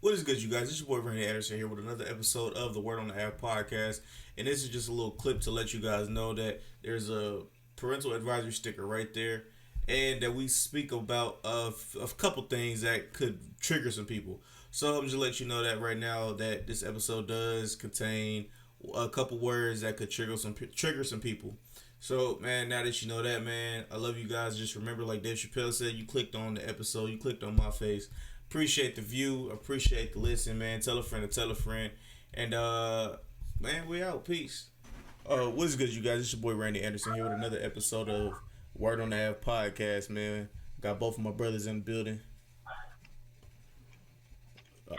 What is good, you guys? It's your boy Randy Anderson here with another episode of the Word on the App podcast. And this is just a little clip to let you guys know that there's a parental advisory sticker right there, and that we speak about a couple things that could trigger some people. So I'm just let you know that right now that this episode does contain a couple words that could trigger some people. So man, now that you know that, man, I love you guys. Just remember, like Dave Chappelle said, you clicked on the episode, you clicked on my face. Appreciate the view, appreciate the listen, man. Tell a friend to tell a friend. And man, we out. Peace. What's good, you guys? It's your boy Randy Anderson here with another episode of Word on the App podcast, man. Got both of my brothers in the building.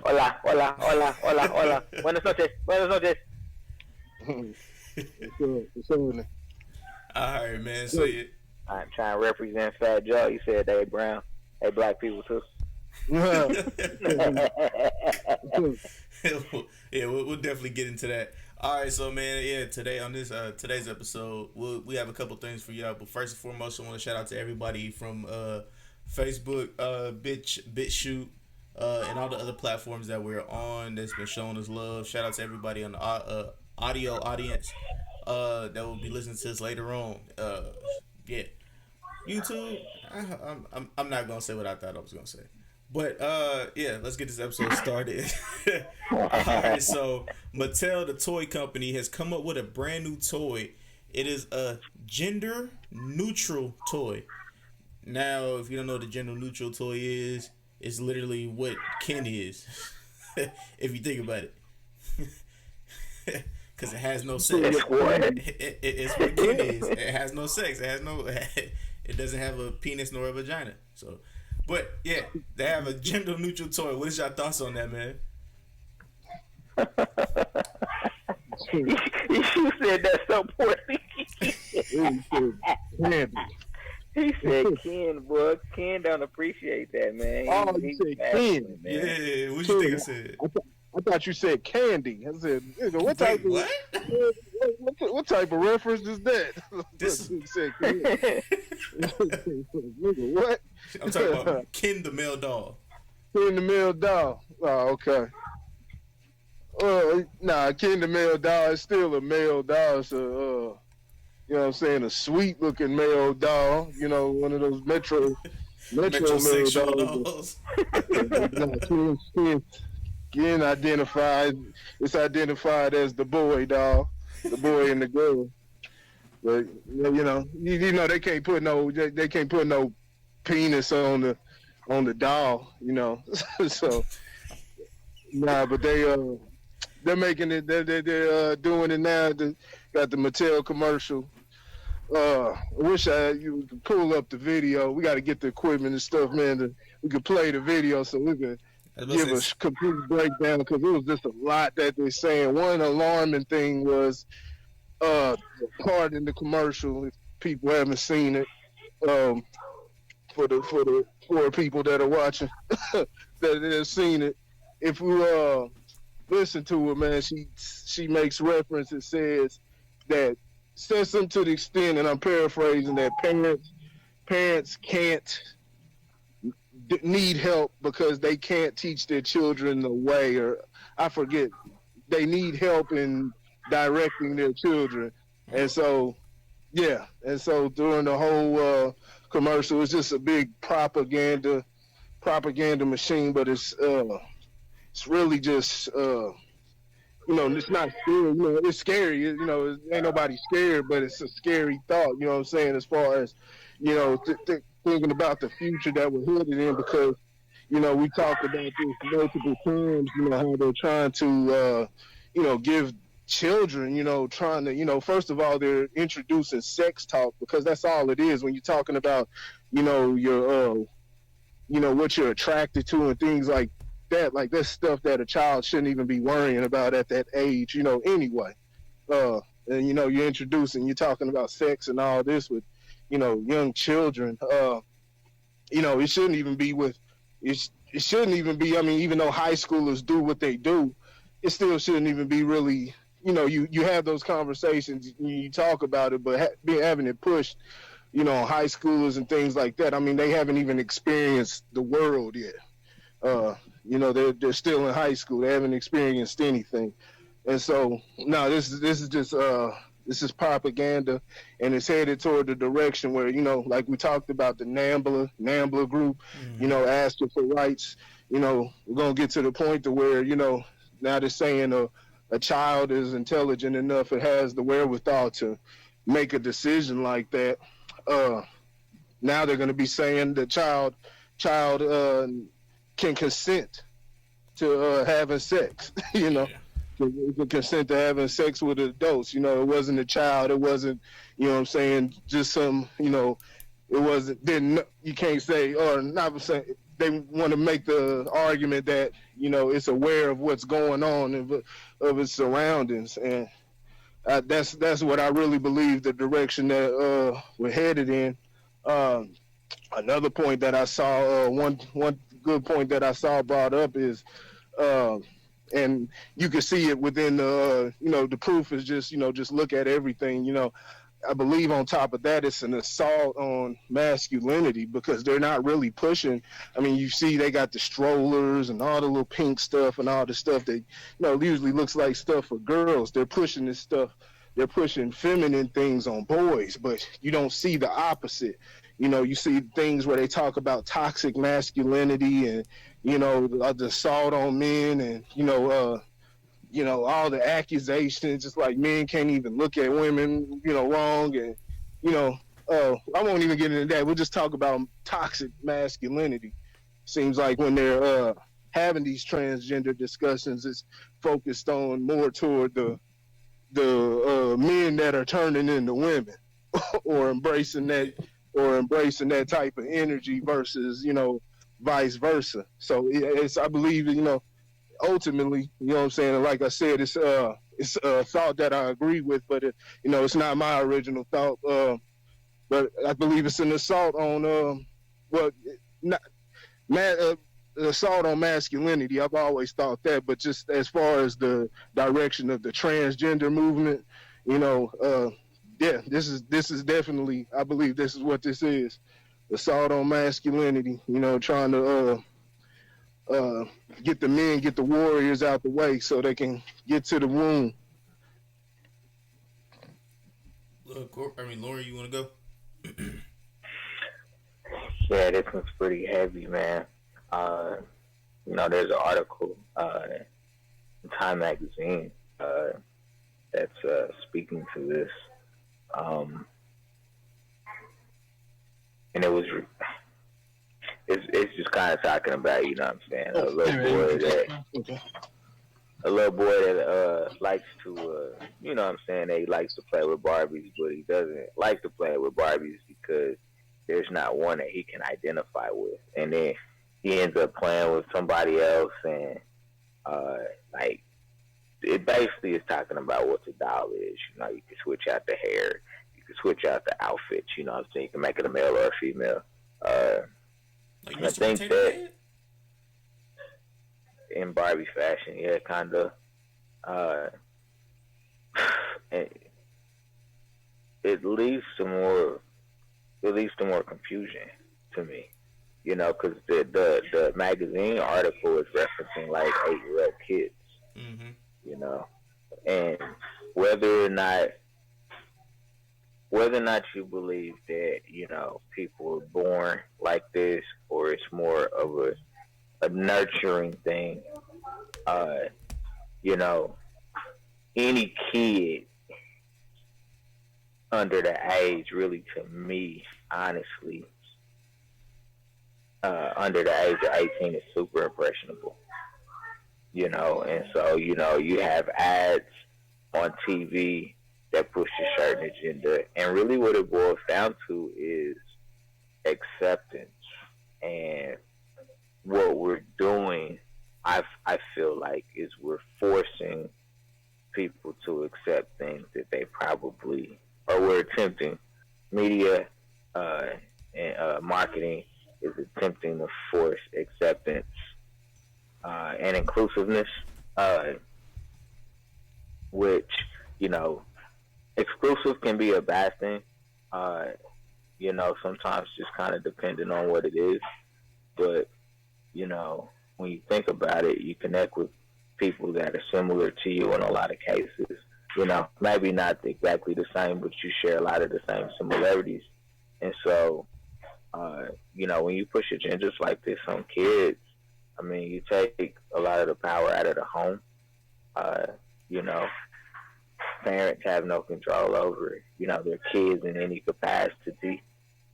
Hola, hola, hola, hola, hola. Buenas noches, buenas noches. What's up? Alright, man. So yeah. I'm trying to represent Fat Joe. He said they brown, they black people too. Yeah, we'll definitely get into that. All right, so man, yeah, today on this today's episode, we have a couple things for y'all. But first and foremost, I want to shout out to everybody from Facebook, BitChute, and all the other platforms that we're on that's been showing us love. Shout out to everybody on the audio audience that will be listening to us later on. Yeah, YouTube. I'm not gonna say what I thought I was gonna say. But yeah, let's get this episode started. Alright, so Mattel, the toy company, has come up with a brand new toy. It is a gender neutral toy. Now, if you don't know what the gender neutral toy is, it's literally what Ken is. If you think about it. Because it has no sex. It's what Ken is. It has no sex. It doesn't have a penis nor a vagina. So, but yeah, they have a gender neutral toy. What is your thoughts on that, man? You said that so poorly. He said Ken, boy. Ken don't appreciate that, man. Oh, you said Ken. Yeah, what you think I said? I thought you said candy. I said, what type of what type of reference is that? This you said Ken. What? I'm talking about Ken the male doll. Ken the male doll. Oh, okay. Nah, Ken the male doll is still a male doll. So, you know what I'm saying, a sweet looking male doll. You know, one of those metro male dolls. Ken identified. It's identified as the boy doll, the boy and the girl. But you know they can't put no penis on the doll. You know, so nah. But they're making it. They're doing it now. Got the Mattel commercial. I wish you could pull up the video. We got to get the equipment and stuff, man. We could play the video so we could give a complete breakdown, because it was just a lot that they're saying. One alarming thing was part in the commercial, if people haven't seen it, for the people that are watching that have seen it. If we listen to it, man, she makes reference. It says something to the extent, and I'm paraphrasing, that parents can't need help because they can't teach their children the way, or I forget, they need help in directing their children. And so during the whole commercial, it's just a big propaganda machine, but it's really just it's not scary. It's scary. Ain't nobody scared, but it's a scary thought. You know what I'm saying? As far as thinking about the future that we're headed in, because we talked about this multiple times. How they're trying to give children, trying to, first of all, they're introducing sex talk, because that's all it is when you're talking about, your what you're attracted to and things like that. Like, that's stuff that a child shouldn't even be worrying about at that age, anyway. And you're talking about sex and all this with young children. It shouldn't even be it shouldn't even be, even though high schoolers do what they do, it still shouldn't even be really, you have those conversations, you talk about it, but having it pushed, high schoolers and things like that, they haven't even experienced the world yet. they're still in high school. They haven't experienced anything, and so no, this is just this is propaganda, and it's headed toward the direction where like we talked about the NAMBLA group, Mm-hmm. asking for rights. We're gonna get to the point to where now they're saying a child is intelligent enough, it has the wherewithal to make a decision like that. Uh, Now they're going to be saying the child can consent to having sex. Yeah. Can consent to having sex with adults. It wasn't a child. It wasn't. What I'm saying, just some. It wasn't. Then you can't say or not saying. They want to make the argument that it's aware of what's going on of its surroundings, and that's what I really believe the direction that we're headed in. Um, Another point that I saw, one good point that I saw brought up is, uh, and you can see it within the, the proof is just look at everything. I believe on top of that, it's an assault on masculinity because they're not really pushing. I mean, you see, they got the strollers and all the little pink stuff and all the stuff that usually looks like stuff for girls. They're pushing this stuff. They're pushing feminine things on boys, but you don't see the opposite. You see things where they talk about toxic masculinity and the assault on men and all the accusations, just like men can't even look at women, wrong. And, I won't even get into that. We'll just talk about toxic masculinity. Seems like when they're having these transgender discussions, it's focused on more toward the men that are turning into women or embracing that type of energy versus, vice versa. So it's, I believe, ultimately, what I'm saying? And like I said, it's a thought that I agree with, but it's not my original thought. But I believe it's an assault on well, not assault on masculinity. I've always thought that, but just as far as the direction of the transgender movement, yeah, this is definitely. I believe this is what this is: assault on masculinity. Trying to uh, get the men, get the warriors out the way so they can get to the womb. Look, Lauren, you want to go? Yeah, this one's pretty heavy, man. There's an article in Time Magazine that's speaking to this, and it's just kind of talking about, you know what I'm saying, a little boy that likes to, you know what I'm saying, he likes to play with Barbies, but he doesn't like to play with Barbies because there's not one that he can identify with, and then he ends up playing with somebody else, and like it basically is talking about what the doll is. You can switch out the hair, you can switch out the outfits. You know what I'm saying? You can make it a male or a female. Like I Mr. think Potato that Head? in Barbie fashion, yeah, kind of. It leads to more confusion to me. Because the magazine article is referencing like 8-year-old kids. Mm-hmm. And whether or not you believe that people are born like this or it's more of a nurturing thing, any kid under the age, really, to me, honestly, under the age of 18 is super impressionable. And so, you have ads on TV that push a certain agenda. And really what it boils down to is acceptance. And what we're doing, I feel like, is we're forcing people to accept things that they probably, or we're attempting, media and marketing is attempting to force acceptance and inclusiveness, which, exclusive can be a bad thing, sometimes just kind of depending on what it is. But, when you think about it, you connect with people that are similar to you in a lot of cases. You know, maybe not exactly the same, but you share a lot of the same similarities. And so, you know, when you push agendas like this on kids, I mean, you take a lot of the power out of the home. Uh, you know, parents have no control over, you know, their kids in any capacity.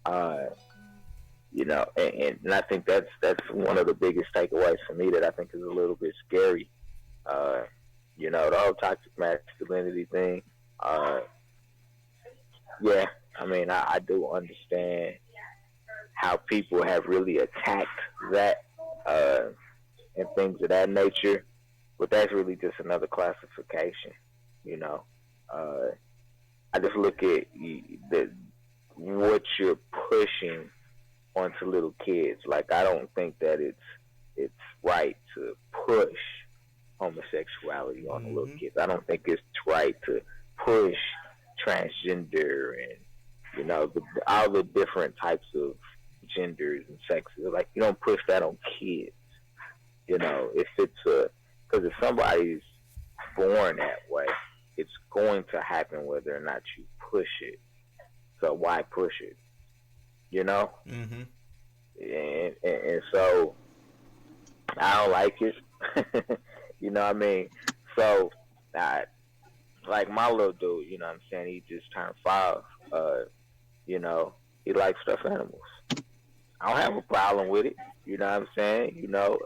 Uh, you know, and I think that's one of the biggest takeaways for me that I think is a little bit scary. Uh, you know, the whole toxic masculinity thing. Uh, yeah, I mean, I do understand how people have really attacked that and things of that nature, but that's really just another classification. You know, uh, I just look at the what you're pushing onto little kids. Like I don't think that it's right to push homosexuality on the little Mm-hmm. kids. I don't think it's right to push transgender and you know all the different types of genders and sexes. Like you don't push that on kids. You know, if it's a because if somebody's born that way, it's going to happen whether or not you push it. So why push it? You know, Mm-hmm. and so I don't like it. You know what I mean? So, I, like my little dude, you know what I'm saying? He just turned 5. Uh, you know, he likes stuffed animals. I don't have a problem with it. You know what I'm saying? You know,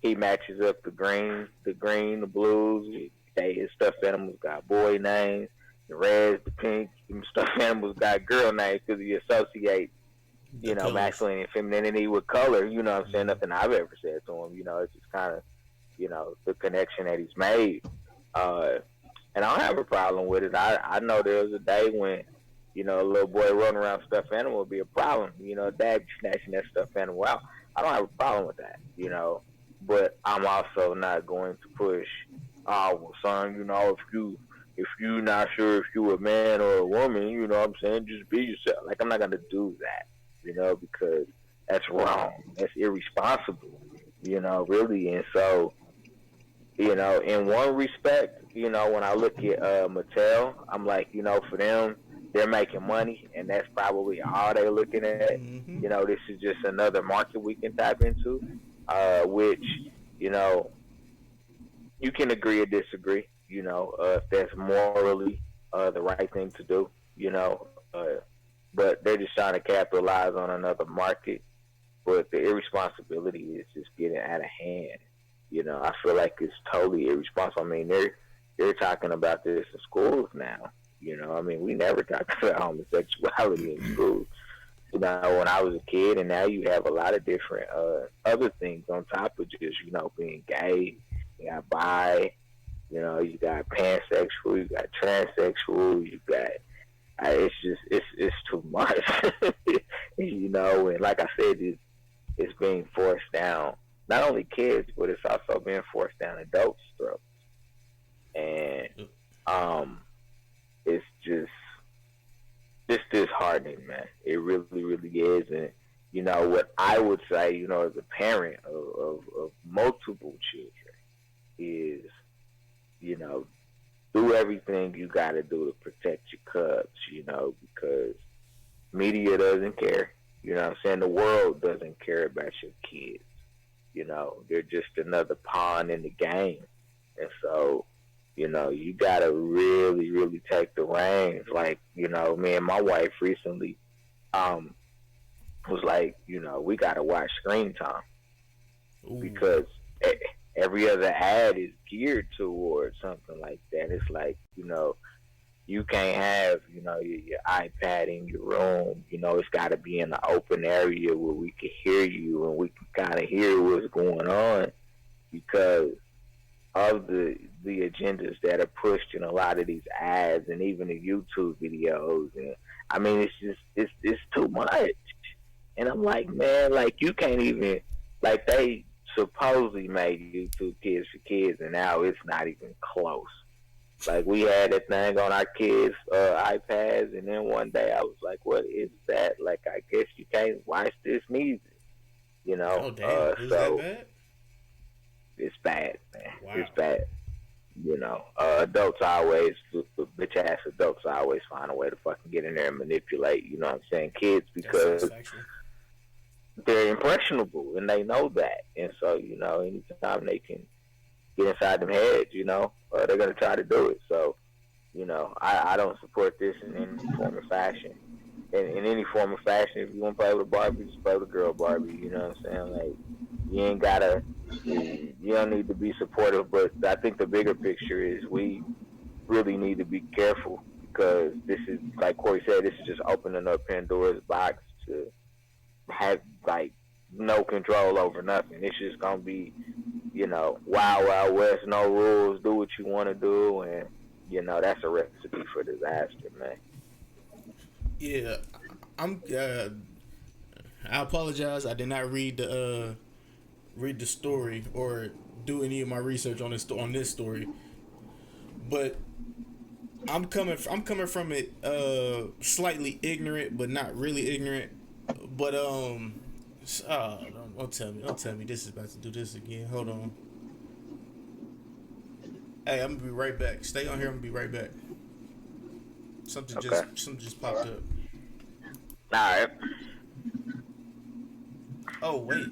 he matches up the green, the blues. They, his stuffed animals got boy names. The reds, the pinks, them stuffed animals got girl names because he associates The you know, colors. masculinity and femininity with color. You know what I'm saying? Mm-hmm. Nothing I've ever said to him. You know, it's just kind of, you know, the connection that he's made. Uh, and I don't have a problem with it. I know there was a day when, you know, a little boy running around stuffed animal would be a problem. You know, dad snatching that stuffed animal out. I don't have a problem with that, you know. But I'm also not going to push, oh, well, son, you know, if you not sure if you a man or a woman, you know what I'm saying, just be yourself. Like, I'm not going to do that, you know, because that's wrong. That's irresponsible, you know, really. And so, you know, in one respect, you know, when I look at Mattel, I'm like, you know, for them, they're making money, and that's probably all they're looking at. Mm-hmm. You know, this is just another market we can tap into, which, you know, you can agree or disagree, you know, if that's morally the right thing to do, you know, but they're just trying to capitalize on another market. But the irresponsibility is just getting out of hand. You know, I feel like it's totally irresponsible. I mean, they're talking about this in schools now. You know, I mean, we never talked about homosexuality in schools. You know, when I was a kid, and now you have a lot of different other things on top of just you know being gay. You got bi. You know, you got pansexual. You got transsexual. You got it's just it's too much. You know, and like I said, it's being forced down not only kids, but it's also being forced down adults' throats. And um, it's just disheartening, man. It really, really is. And you know what I would say, you know, as a parent of multiple children, is you know do everything you got to do to protect your cubs. You know, because media doesn't care. You know what I'm saying? The world doesn't care about your kids. You know, they're just another pawn in the game. And so, you know, you gotta really, really take the reins. Like, you know, me and my wife recently um was like, you know, we gotta watch screen time Ooh. because every other ad is geared towards something like that. It's like, you know, you can't have, you know, your iPad in your room. You know, it's got to be in an open area where we can hear you and we can kind of hear what's going on because of the agendas that are pushed in a lot of these ads and even the YouTube videos. And I mean, it's just it's too much. And I'm like, man, like you can't even like they supposedly made YouTube Kids for Kids, and now it's not even close. Like we had that thing on our kids' iPads, and then one day I was like, "What is that?" Like I guess you can't watch this music, you know. Oh damn, it was that So bad? it's bad, man. Wow. It's bad. You know, adults always, bitch ass adults always find a way to fucking get in there and manipulate. You know what I'm saying? Kids, because they're impressionable and they know that, and so you know, anytime they can get inside them heads, you know, they're gonna try to do it. So, you know, I don't support this in any form or fashion. In any form or fashion, if you want to play with a Barbie, just play with a girl Barbie. You know what I'm saying? Like, you ain't gotta, you don't need to be supportive. But I think the bigger picture is we really need to be careful, because this is, like Corey said, this is just opening up Pandora's box to have like no control over nothing. It's just gonna be, you know, wild, wild west, no rules, do what you want to do, and you know that's a recipe for disaster, man. Yeah, I'm. I apologize. I did not read the story or do any of my research on this story, but I'm coming from it slightly ignorant, but not really ignorant. But don't tell me this is about to do this again. Hold on. Hey, I'm gonna be right back. Stay on here. I'm gonna be right back. Something just popped up. All right. Oh wait.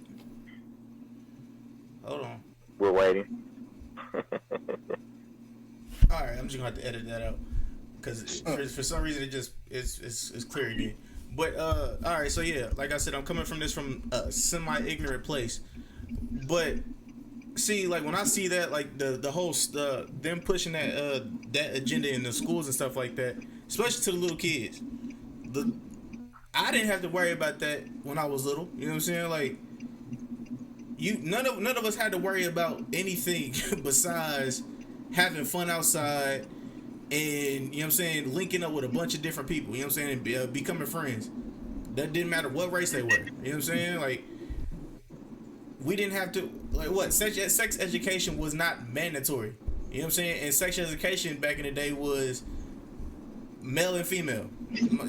Hold on. We're waiting. All right, I'm just gonna have to edit that out because for some reason it's clear again. But all right, so yeah, like I said, I'm coming from a semi-ignorant place, but see, like when I see that, like the whole them pushing that agenda in the schools and stuff like that, especially to the little kids, I didn't have to worry about that when I was little. You know what I'm saying? Like, none of us had to worry about anything besides having fun outside and, you know what I'm saying, linking up with a bunch of different people. You know what I'm saying? And becoming friends. That didn't matter what race they were. You know what I'm saying? Like, we didn't have to, like, what? Sex education was not mandatory. You know what I'm saying? And sex education back in the day was male and female.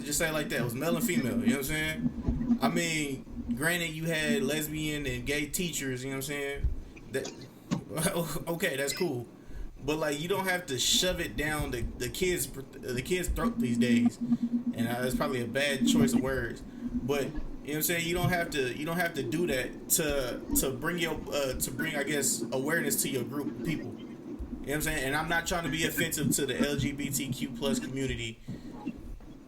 Just say it like that. It was male and female. You know what I'm saying? I mean, granted, you had lesbian and gay teachers. You know what I'm saying? That okay, that's cool. But like, you don't have to shove it down the kids' throat these days. And that's probably a bad choice of words. But you know what I'm saying? You don't have to do that to bring I guess awareness to your group of people. You know what I'm saying? And I'm not trying to be offensive to the LGBTQ plus community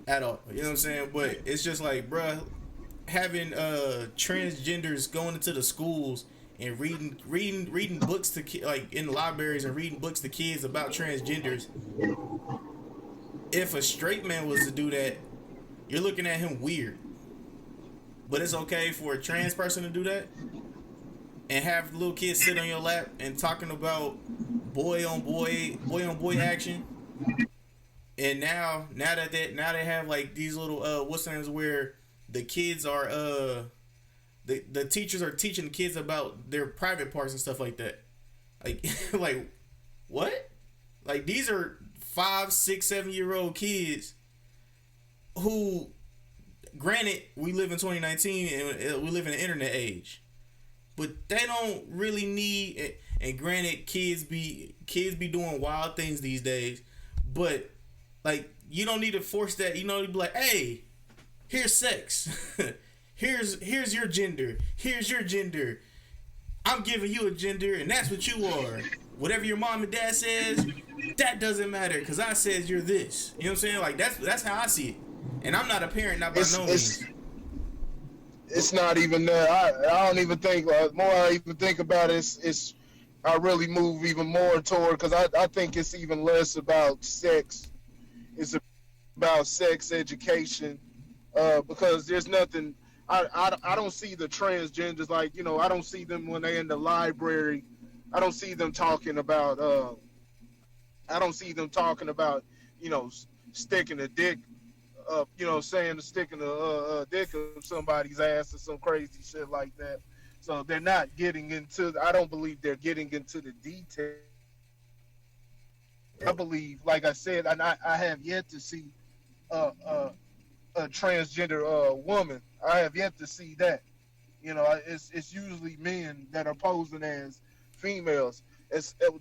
at all. You know what I'm saying? But it's just like, bruh, having transgenders going into the schools and reading books to like in the libraries and reading books to kids about transgenders. If a straight man was to do that, you're looking at him weird. But it's okay for a trans person to do that and have little kids sit on your lap and talking about boy on boy action. And now they have like these little what's names where the kids are the teachers are teaching the kids about their private parts and stuff like that. Like like what? Like these are 5, 6, 7-year-old kids who, granted, we live in 2019 and we live in the internet age, but they don't really need. And granted, kids be doing wild things these days, but like you don't need to force that. You know, to be like, hey, here's sex, here's your gender, here's your gender. I'm giving you a gender, and that's what you are. Whatever your mom and dad says, that doesn't matter because I said you're this. You know what I'm saying? Like that's how I see it. And I'm not a parent, not by no means. It's not even that. I don't even think. More I even think about it, it's I really move even more toward, because I think it's even less about sex. It's about sex education, because there's nothing. I don't see the transgenders, like, you know, I don't see them when they're in the library. I don't see them talking about. You know, sticking a dick up. You know, sticking a dick up somebody's ass or some crazy shit like that. So they're not getting into. I don't believe they're getting into the detail. I believe, like I said, and I have yet to see a transgender woman. I have yet to see that. You know, it's usually men that are posing as females.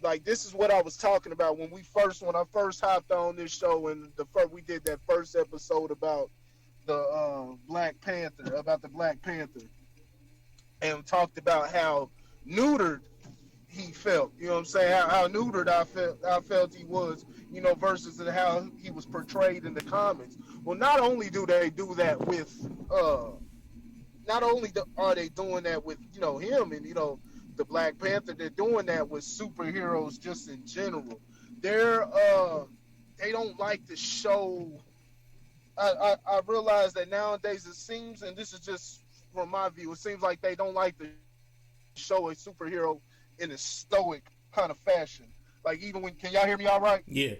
Like this is what I was talking about when I first hopped on this show, and we did that first episode about the Black Panther, and talked about how neutered he felt. You know what I'm saying? How neutered I felt he was. Versus how he was portrayed in the comics. Well, not only do they do that with not only are they doing that with him and the Black Panther, they're doing that with superheroes just in general. They don't like to show. I realize that nowadays it seems, and this is just from my view, it seems like they don't like to show a superhero in a stoic kind of fashion. Like even when, can y'all hear me all right? Yeah.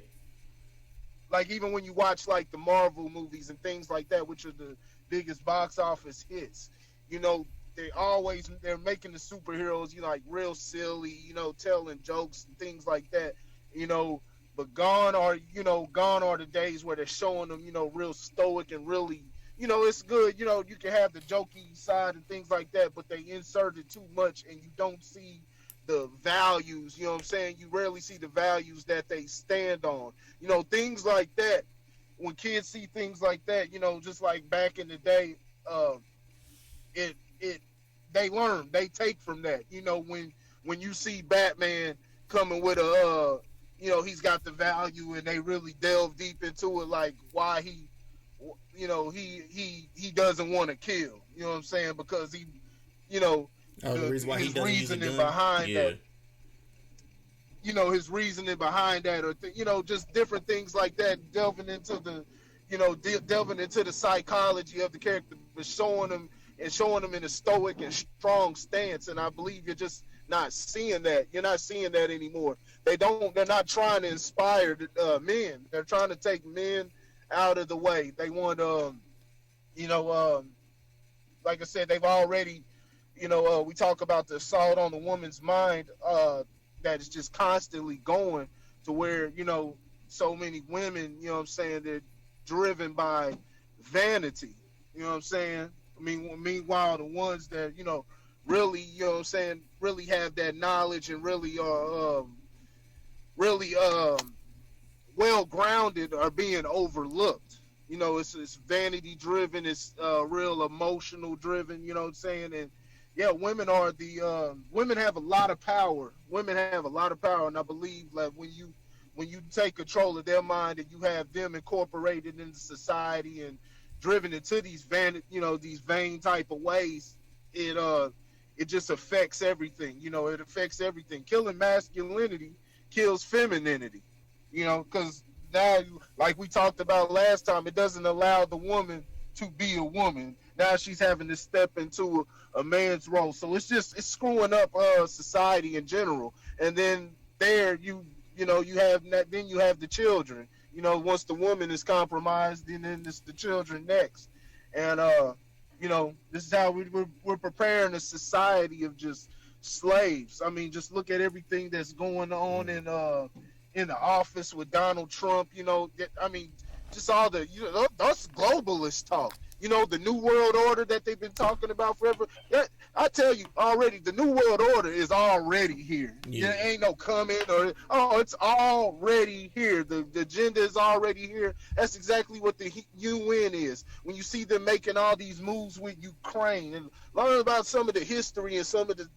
Like even when you watch like the Marvel movies and things like that, which are the biggest box office hits, they're making the superheroes like real silly, telling jokes and things like that, you know. But gone are the days where they're showing them, real stoic and really, it's good. You can have the jokey side and things like that, but they inserted too much, and you don't see the values. You know what I'm saying? You rarely see the values that they stand on. Things like that. When kids see things like that, just like back in the day, it they learn, they take from that. When you see Batman coming with he's got the value, and they really delve deep into it, like why he doesn't want to kill. You know what I'm saying? Because The reason why he his doesn't use a reasoning gun. behind Yeah. that. His reasoning behind that, or just different things like that, delving into the psychology of the character, but showing them in a stoic and strong stance. And I believe you're just not seeing that. You're not seeing that anymore. They're not trying to inspire men. They're trying to take men out of the way. They want like I said, they've already, we talk about the assault on the woman's mind, that is just constantly going to where, so many women, what I'm saying, they're driven by vanity. You know what I'm saying? I mean, meanwhile, the ones that, really, what I'm saying, really have that knowledge and really really well grounded are being overlooked. It's vanity driven, it's real emotional driven, you know what I'm saying? And yeah, women have a lot of power. Women have a lot of power, and I believe that when you take control of their mind and you have them incorporated into society and driven into these vain type of ways, it just affects everything. It affects everything. Killing masculinity kills femininity. Because now, like we talked about last time, it doesn't allow the woman to be a woman. Now she's having to step into a man's role. So it's screwing up society in general. And then there you have that. Then you have the children. Once the woman is compromised, then it's the children next. And this is how we're preparing a society of just slaves. I mean, just look at everything that's going on in the office with Donald Trump. I mean, just all the that's globalist talk. The new world order that they've been talking about forever. I tell you already, the new world order is already here. Yeah. There ain't no coming it's already here. The agenda is already here. That's exactly what the UN is. When you see them making all these moves with Ukraine, and learn about some of the history and some of the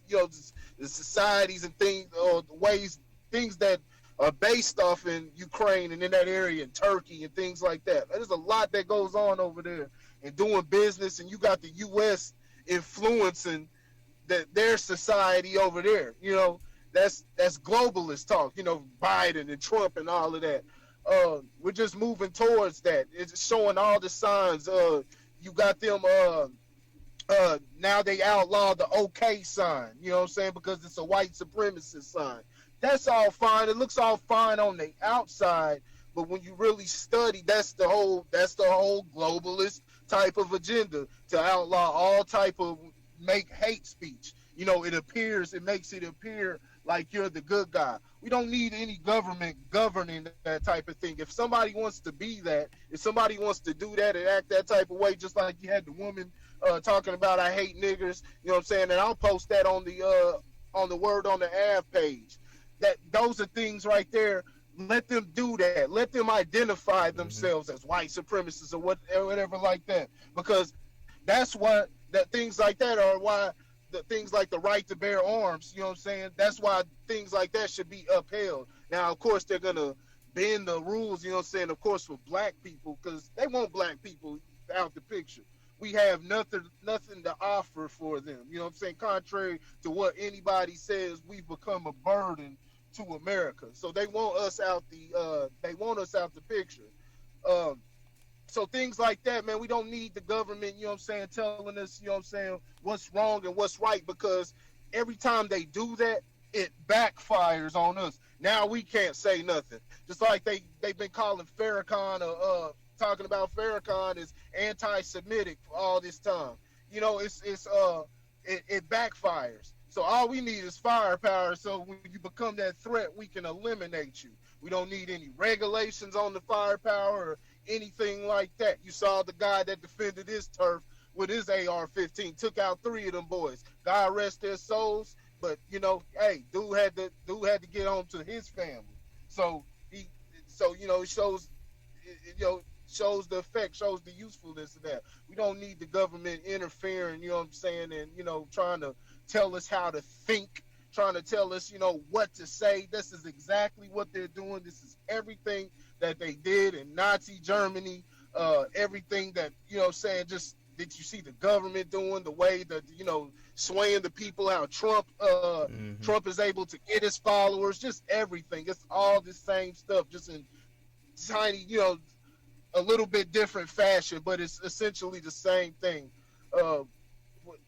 the societies and things, or the ways things that are based off in Ukraine and in that area, in Turkey and things like that. There's a lot that goes on over there and doing business, and you got the U.S. influencing their society over there. That's globalist talk. Biden and Trump and all of that. We're just moving towards that. It's showing all the signs. You got them. Now they outlawed the OK sign. You know what I'm saying? Because it's a white supremacist sign. That's all fine. It looks all fine on the outside, but when you really study, that's the whole globalist type of agenda, to outlaw all type of make hate speech. It makes it appear like you're the good guy. We don't need any government governing that type of thing. If somebody wants to be that, if somebody wants to do that and act that type of way, just like you had the woman talking about I hate niggers, you know what I'm saying? And I'll post that on on the word on the av page. That those are things right there. Let them do that. Let them identify Mm-hmm. themselves as white supremacists or whatever like that. Because that's what that things like that are why the things like the right to bear arms, you know what I'm saying? That's why things like that should be upheld. Now, of course, they're gonna bend the rules, you know what I'm saying? Of course, for black people, because they want black people out the picture. We have nothing to offer for them. You know what I'm saying? Contrary to what anybody says, we've become a burden to America. So they want us out the picture. Um, so things like that, man, we don't need the government, you know what I'm saying, telling us, you know what I'm saying, what's wrong and what's right, because every time they do that, it backfires on us. Now we can't say nothing. Just like they've been calling Farrakhan talking about Farrakhan as anti-Semitic for all this time. You know, it backfires. So all we need is firepower. So when you become that threat, we can eliminate you. We don't need any regulations on the firepower or anything like that. You saw the guy that defended his turf with his AR-15, took out 3 of them boys. God rest their souls, but you know, hey, dude had to get home to his family. So he, so you know, it shows, you know, shows the effect, shows the usefulness of that. We don't need the government interfering, you know what I'm saying, and you know, trying to tell us how to think, trying to tell us, you know, what to say. This is exactly what they're doing. This is everything that they did in Nazi Germany, everything that, you know, saying, just that you see the government doing, the way that, you know, swaying the people, how Mm-hmm. Trump is able to get his followers, just everything. It's all the same stuff, just in tiny, you know, a little bit different fashion, but it's essentially the same thing. Uh,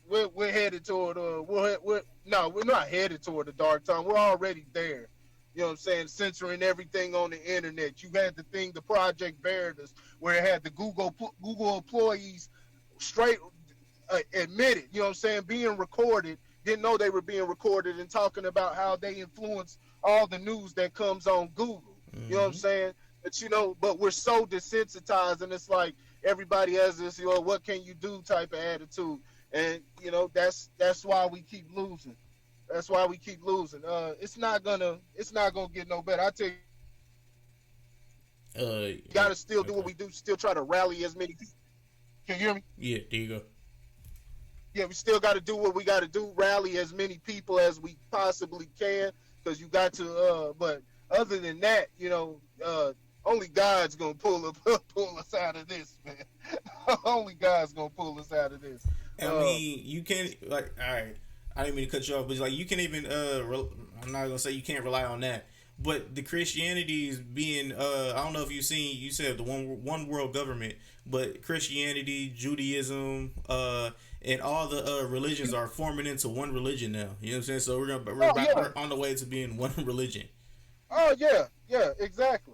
we're headed toward we're not headed toward the dark time. We're already there. You know what I'm saying? Censoring everything on the internet. You had the thing, the Project Veritas, where it had the Google employees straight admitted. You know what I'm saying? Being recorded, didn't know they were being recorded, and talking about how they influence all the news that comes on Google. You know what I'm Mm-hmm. saying? But you know, but we're so desensitized, and it's like everybody has this, you know, what can you do type of attitude, and you know, that's why we keep losing. That's why we keep losing. It's not gonna get no better. I tell you right now, we gotta still do what we do, still try to rally as many Okay. people. Can you hear me? Yeah, there you go. Yeah, we still got to do what we got to do, rally as many people as we possibly can, because you got to. But other than that, you know, only God's gonna pull us out of this, man. Only God's gonna pull us out of this. I Uh, mean, you can't like. All right, I didn't mean to cut you off, but like you can even. I'm not gonna say you can't rely on that, but the Christianity is being. I don't know if you've seen. You said the one world government, but Christianity, Judaism, and all the religions are forming into one religion now. You know what I'm saying? So oh yeah, we're on the way to being one religion. oh yeah, yeah, exactly.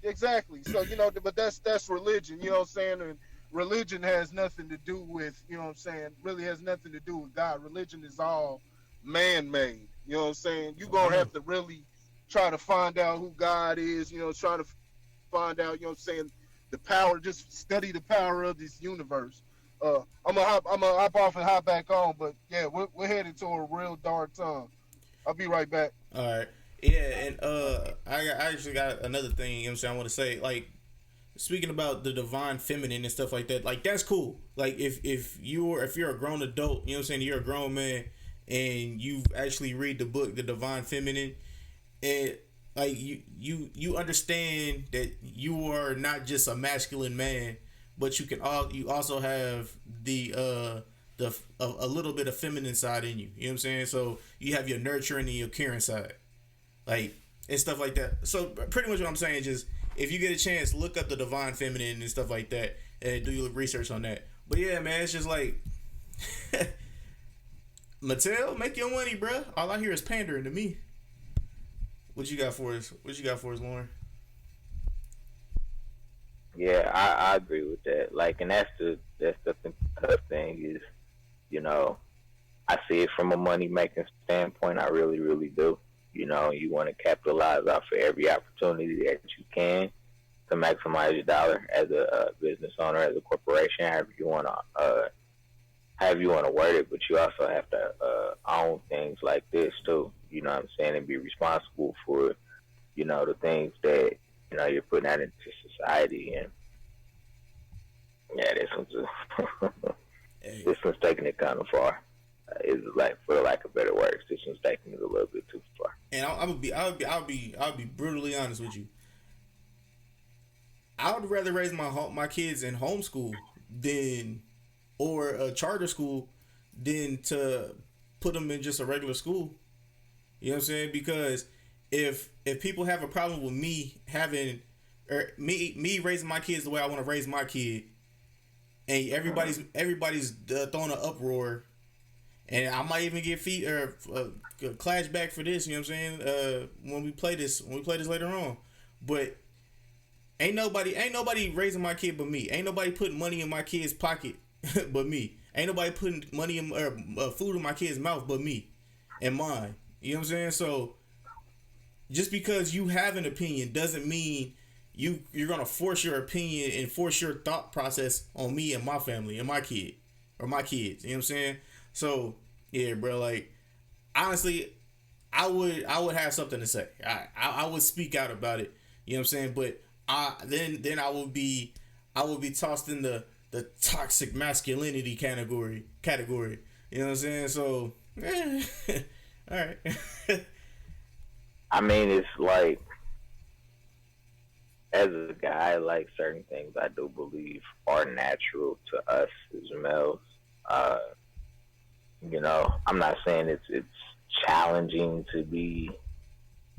Exactly. So you know, but that's religion. You know what I'm saying? And religion has nothing to do with, you know what I'm saying. Really has nothing to do with God. Religion is all man-made. You know what I'm saying? You I gonna know. have to really try to find out who God is. You know, try to find out. You know what I'm saying? The power. Just study the power of this universe. I'm gonna hop off and hop back on. But yeah, we're headed to a real dark time. I'll be right back. All right. Yeah, and I actually got another thing. You know what I'm saying? I want to say like speaking about the divine feminine and stuff like that, like that's cool. Like if you're a grown adult, you know what I'm saying, you're a grown man and you actually read the book The Divine Feminine, and like you understand that you are not just a masculine man, but you also have a little bit of feminine side in you. You know what I'm saying? So you have your nurturing and your caring side, like and stuff like that. So pretty much what I'm saying is just if you get a chance, look up the divine feminine and stuff like that, and do your research on that. But yeah, man, it's just like Mattel, make your money, bruh. All I hear is pandering to me. What you got for us? What you got for us, Lauren? Yeah, I agree with that. Like, and that's the tough thing is, you know, I see it from a money making standpoint. I really, really do. You know, you want to capitalize off of every opportunity that you can to maximize your dollar as a business owner, as a corporation, however you want to however you want to word it, but you also have to own things like this too. You know what I'm saying, and be responsible for the things that you're putting out into society. And yeah, this one's Hey, this one's taking it kind of far. It's like, for lack of better words, this one's taking it a little bit too far. and I'll be brutally honest with you. I would rather raise my kids in homeschool than or a charter school than to put them in just a regular school. You know what I'm saying? Because if people have a problem with me having or me raising my kids the way I want to raise my kid, and everybody's throwing an uproar, and I might even get feet or clash back for this. You know what I'm saying? When we play this later on, but ain't nobody raising my kid but me. Ain't nobody putting money in my kid's pocket but me. Ain't nobody putting money in or food in my kid's mouth but me and mine. You know what I'm saying? So just because you have an opinion doesn't mean you're gonna force your opinion and force your thought process on me and my family and my kid or my kids. You know what I'm saying? So yeah, bro. Like honestly, I would have something to say. I would speak out about it. You know what I'm saying? But then I would be tossed in the toxic masculinity category. You know what I'm saying? So all right. I mean, it's like, as a guy, like, certain things I do believe are natural to us as males. Uh, I'm not saying it's challenging to be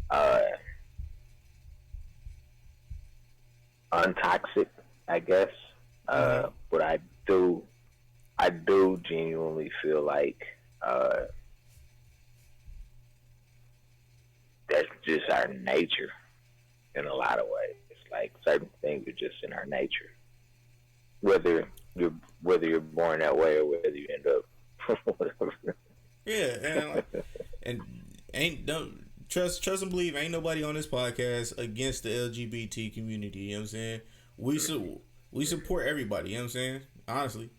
uh, untoxic, I guess. But I do genuinely feel like that's just our nature in a lot of ways. It's like certain things are just in our nature, whether you're born that way or whether you end up whatever. Yeah, and ain't don't trust and believe ain't nobody on this podcast against the LGBT community. You know what I'm saying? We support everybody. You know what I'm saying? Honestly,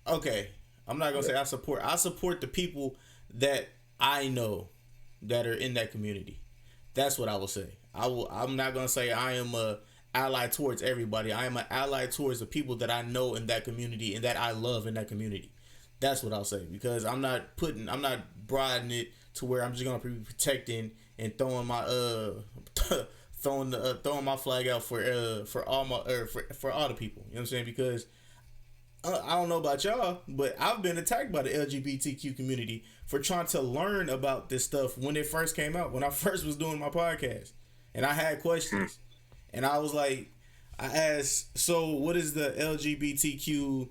okay. I'm not gonna say I support. I support the people that I know that are in that community. That's what I will say. I'm not gonna say I am a ally towards everybody. I am an ally towards the people that I know in that community and that I love in that community. That's what I'll say, because I'm not broadening it to where I'm just gonna be protecting and throwing my throwing my flag out for all my for all the people. You know what I'm saying? Because I don't know about y'all, but I've been attacked by the LGBTQ community for trying to learn about this stuff when it first came out, when I first was doing my podcast. And I had questions. And I was like, I asked, so what is the LGBTQ?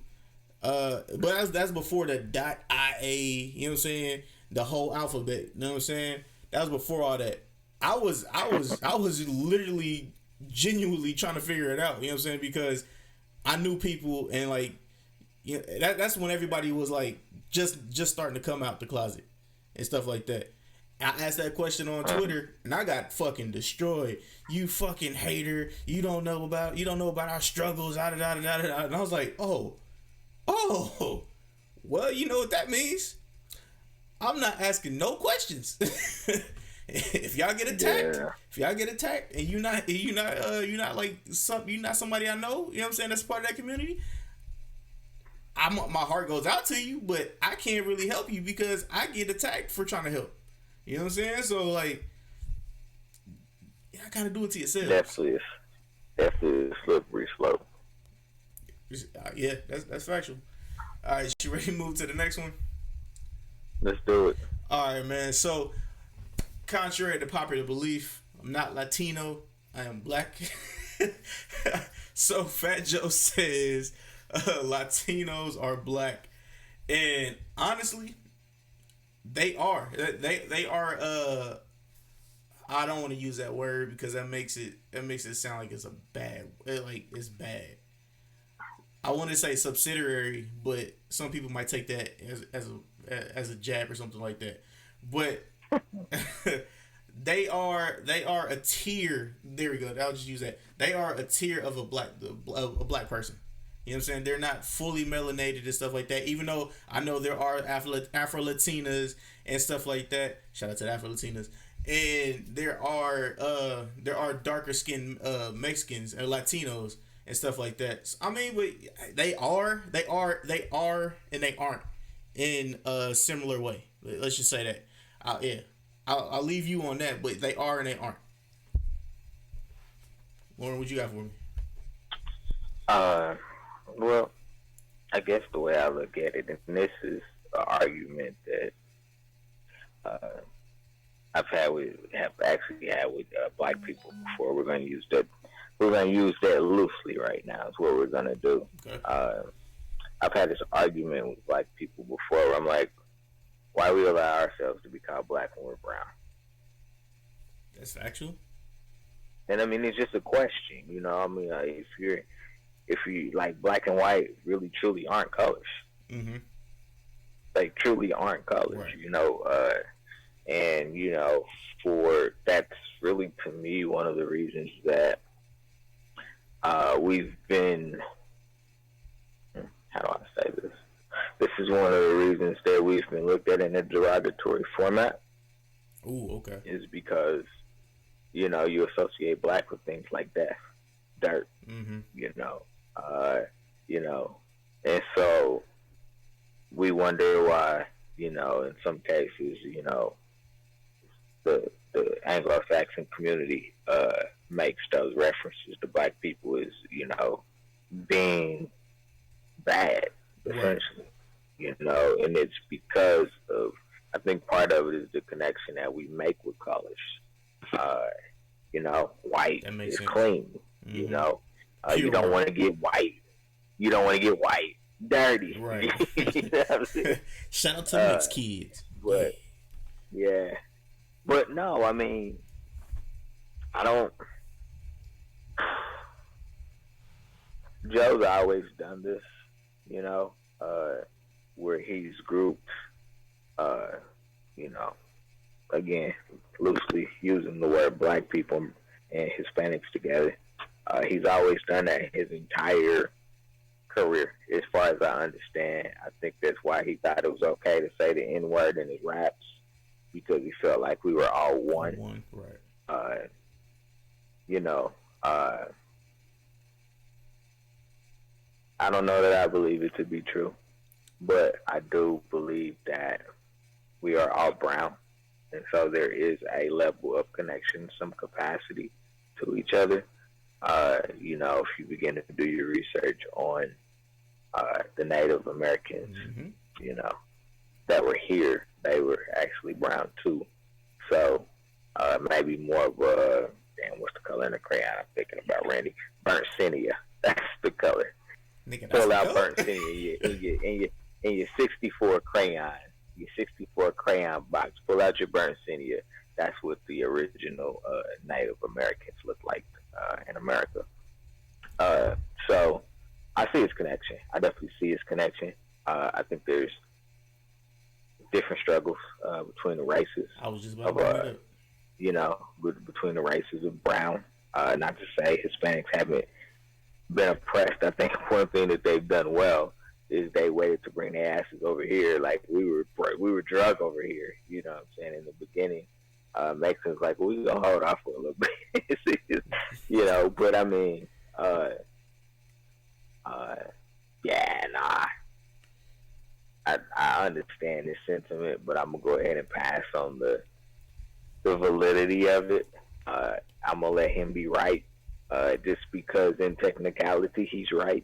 But that's before the .ia, you know what I'm saying? The whole alphabet, you know what I'm saying? That was before all that. I was literally genuinely trying to figure it out, you know what I'm saying? Because I knew people, and like, yeah, that's when everybody was like just starting to come out the closet and stuff like that. I asked that question on Twitter and I got fucking destroyed. You fucking hater! You don't know about our struggles. And I was like, oh, well, you know what that means? I'm not asking no questions. If y'all get attacked, and you're not like you're not somebody I know, you know what I'm saying? That's part of that community. My heart goes out to you, but I can't really help you because I get attacked for trying to help. You know what I'm saying? So like, I gotta do it to yourself. Definitely a slippery slope. Yeah, that's factual. All right, you ready to move to the next one? Let's do it. All right, man. So, contrary to popular belief, I'm not Latino. I am black. So Fat Joe says Latinos are black, and honestly, they are. They are. I don't want to use that word because that makes it sound like it's it's bad. I want to say subsidiary, but some people might take that as a jab or something like that. But they are a tier. There we go. I'll just use that. They are a tier of a black person. You know what I'm saying? They're not fully melanated and stuff like that. Even though I know there are Afro Latinas and stuff like that. Shout out to the Afro Latinas. And there are darker skinned Mexicans or Latinos and stuff like that. So, I mean, they are, and they aren't in a similar way. Let's just say that. Yeah, I'll leave you on that. But they are and they aren't. Lauren, what you got for me? Well, I guess the way I look at it, and this is an argument that have actually had with black people before. We're going to use that. We're going to use that loosely right now. Is what we're going to do. Okay. I've had this argument with black people before. Where I'm like, why we allow ourselves to be called black when we're brown? That's factual. And I mean, it's just a question. You know, I mean, if you like, black and white really truly aren't colors. Mm-hmm. They truly aren't colors. Right. You know, and you know, for that's really to me one of the reasons that we've been. How do I say this? This is one of the reasons that we've been looked at in a derogatory format. Ooh, okay. Is because, you know, you associate black with things like death, dirt, mm-hmm. you know, and so we wonder why, you know, in some cases, you know, the Anglo-Saxon community makes those references to black people as, you know, being bad, essentially, right. You know, and it's because of, I think part of it is the connection that we make with colors. You know, white is sense. Clean. Mm-hmm. You know, you don't want to get white. You don't want to get white dirty. Right. You know what I'm saying? Shout out to mixed kids. But yeah, but no, I mean, I don't. Joe's always done this, you know, where he's grouped, you know, again, loosely using the word black people and Hispanics together. He's always done that his entire career, as far as I understand. I think that's why he thought it was okay to say the N-word in his raps, because he felt like we were all one. Right. You know, I don't know that I believe it to be true, but I do believe that we are all brown. And so there is a level of connection, some capacity to each other. You know, if you begin to do your research on the Native Americans, mm-hmm. you know, that were here, they were actually brown too. So maybe more of a, damn, what's the color in the crayon I'm thinking about, Randy? Burnt sienna. That's the color. Nigga, pull out burnt sienna in your 64 crayon. Your 64 crayon box, pull out your burnt sienna. That's what the original Native Americans looked like in America. So I see his connection. I definitely see his connection. I think there's different struggles between the races. I was just about to bring that up. You know, between the races of brown. Not to say Hispanics haven't been oppressed. I think one thing that they've done well is they waited to bring their asses over here. Like we were drug over here. You know what I'm saying? In the beginning, makes us like, well, we gonna hold off for a little bit. You know, but I mean, yeah, nah. I understand this sentiment, but I'm gonna go ahead and pass on the validity of it. I'm gonna let him be right, just because in technicality he's right.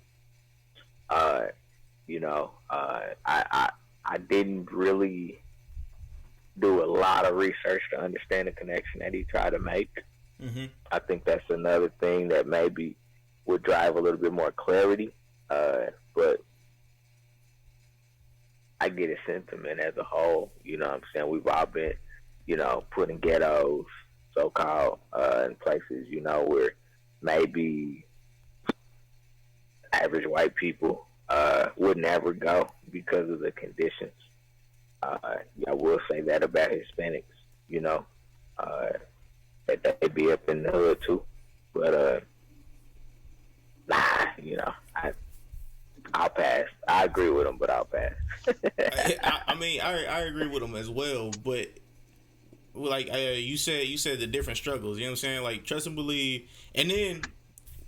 You know, I didn't really do a lot of research to understand the connection that he tried to make. Mm-hmm. I think that's another thing that maybe would drive a little bit more clarity. But I get his sentiment as a whole. You know what I'm saying? We've all been, you know, put in ghettos, so-called, in places, you know, where maybe average white people would never go because of the conditions. I will say that about Hispanics, you know, that they be up in the hood too. But, nah, you know, I'll pass. I agree with him, but I'll pass. I mean, I agree with him as well, but like you said the different struggles. You know what I'm saying? Like trust and believe, and then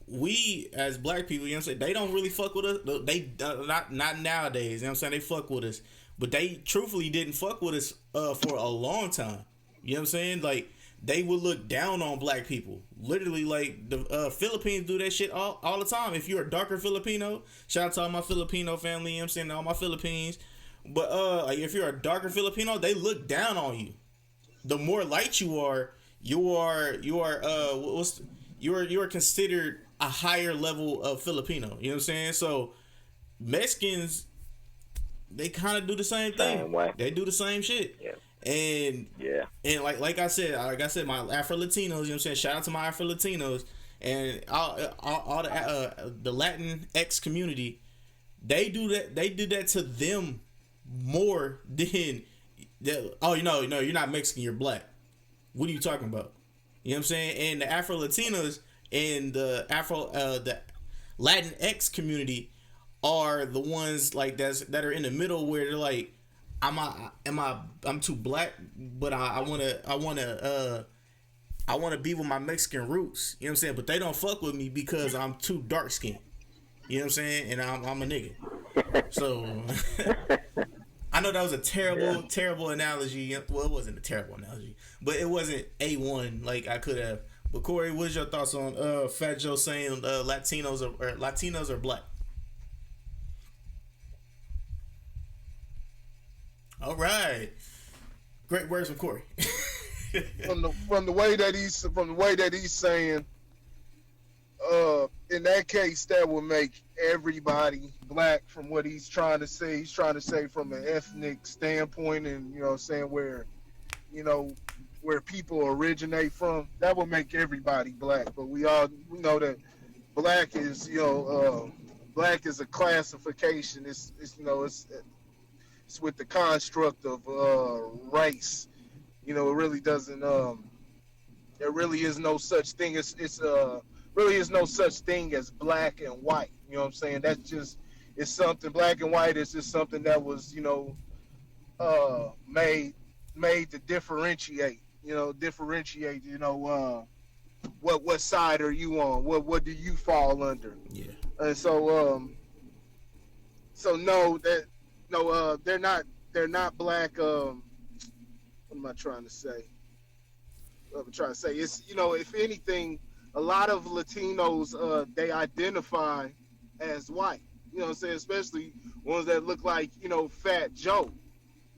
we as black people, you know what I'm saying? They don't really fuck with us. They not nowadays. You know what I'm saying? They fuck with us, but they truthfully didn't fuck with us for a long time. You know what I'm saying? Like they would look down on black people. Literally, like the Philippines do that shit all the time. If you're a darker Filipino, shout out to all my Filipino family. You know what I'm saying? All my Philippines. But like if you're a darker Filipino, they look down on you. The more light you are considered a higher level of Filipino. You know what I'm saying? So Mexicans, they kind of do the same thing. Same way. They do the same shit. Yeah. And Yeah. and like I said, my Afro Latinos. You know what I'm saying? Shout out to my Afro Latinos and all the Latin X community. They do that. They do that to them more than. Oh, no, you're not Mexican. You're black. What are you talking about? You know what I'm saying? And the Afro Latinos and the Latin X community are the ones like that are in the middle where they're like, I'm too black, but I wanna be with my Mexican roots. You know what I'm saying? But they don't fuck with me because I'm too dark skinned. You know what I'm saying? And I'm a nigga. So I know that was a terrible analogy. Well, it wasn't a terrible analogy, but it wasn't A1 like I could have. But Corey, what is your thoughts on Fat Joe saying Latinos are black? All right, great words from Corey. from the way that he's saying, in that case, that would make everybody black from what he's trying to say. He's trying to say from an ethnic standpoint, and saying where, where people originate from. That would make everybody black. But we know that black is, black is a classification. It's with the construct of race. It really doesn't. There really is no such thing. It's really is no such thing as black and white. You know what I'm saying? That's just, it's something. Black and white is just something that was made to differentiate. What side are you on? What do you fall under? Yeah. And so no, they're not black. What am I trying to say? What I'm trying to say is, if anything, a lot of Latinos, they identify as white. You know what I'm saying? Especially ones that look like, Fat Joe.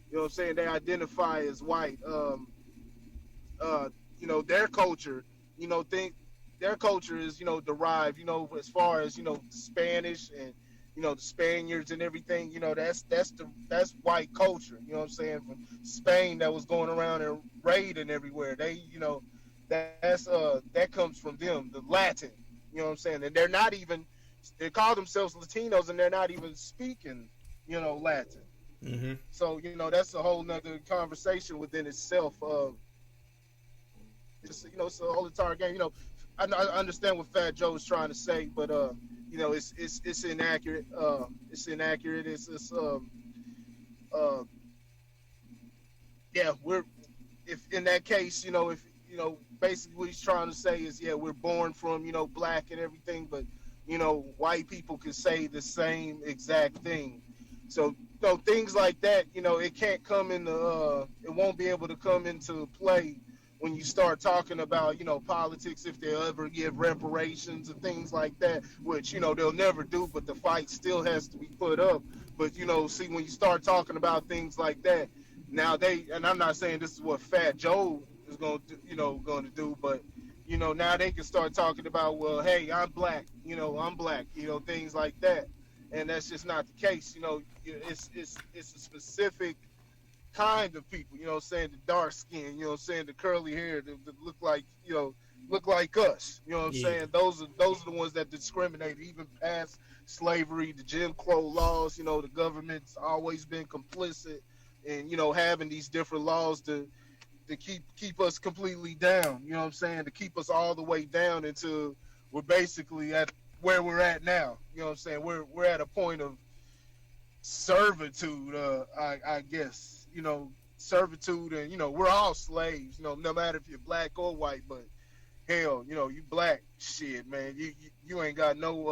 You know what I'm saying? They identify as white. Their culture, their culture is, derived, as far as, Spanish and, the Spaniards and everything, that's white culture. You know what I'm saying? From Spain that was going around and raiding everywhere. They, that comes from them, the Latin. You know what I'm saying? And they call themselves Latinos and they're not even speaking, Latin. Mm-hmm. So, that's a whole nother conversation within itself. It's a whole entire game. I understand what Fat Joe is trying to say, but it's inaccurate. It's inaccurate. If in that case, basically what he's trying to say is, we're born from, black and everything, but white people can say the same exact thing. So, things like that, it can't come into, it won't be able to come into play when you start talking about, politics, if they'll ever give reparations and things like that, which, they'll never do, but the fight still has to be put up. But, see, when you start talking about things like that, now and I'm not saying this is what Fat Joe is going to do, but, now they can start talking about, well, hey, I'm black, things like that. And that's just not the case. It's a specific kind of people, the dark skin, the curly hair that look like us, saying? Those are the ones that discriminate, even past slavery, the Jim Crow laws. The government's always been complicit in, having these different laws to keep us completely down, to keep us all the way down until we're basically at where we're at now. You know what I'm saying? We're at a point of servitude. I guess servitude, and we're all slaves. No matter if you're black or white, but hell, you black shit, man. You ain't got no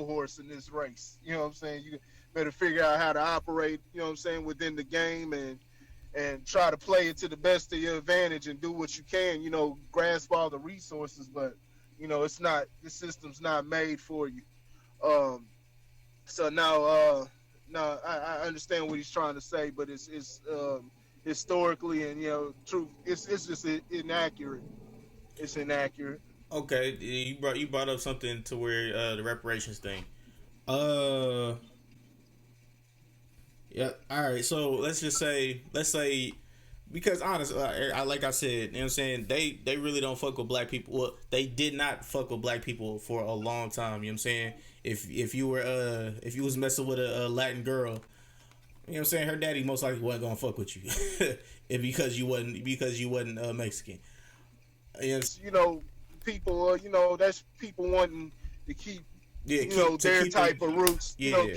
horse in this race. You know what I'm saying? You better figure out how to operate. You know what I'm saying, within the game, and try to play it to the best of your advantage and do what you can. Grasp all the resources, but it's not. The system's not made for you. Um, so now, no, I understand what he's trying to say, but it's historically and truth. It's just inaccurate. It's inaccurate. Okay, you brought up something to where the reparations thing. Uh, yeah. All right. So let's say, because honestly, I like I said, you know what I'm saying, they really don't fuck with black people. Well, they did not fuck with black people for a long time. You know what I'm saying? If you was messing with a Latin girl, you know what I'm saying, her daddy most likely wasn't gonna fuck with you, if because you wasn't Mexican. You know, People. That's people wanting to keep yeah, keep to their keep it. type of roots. Yeah,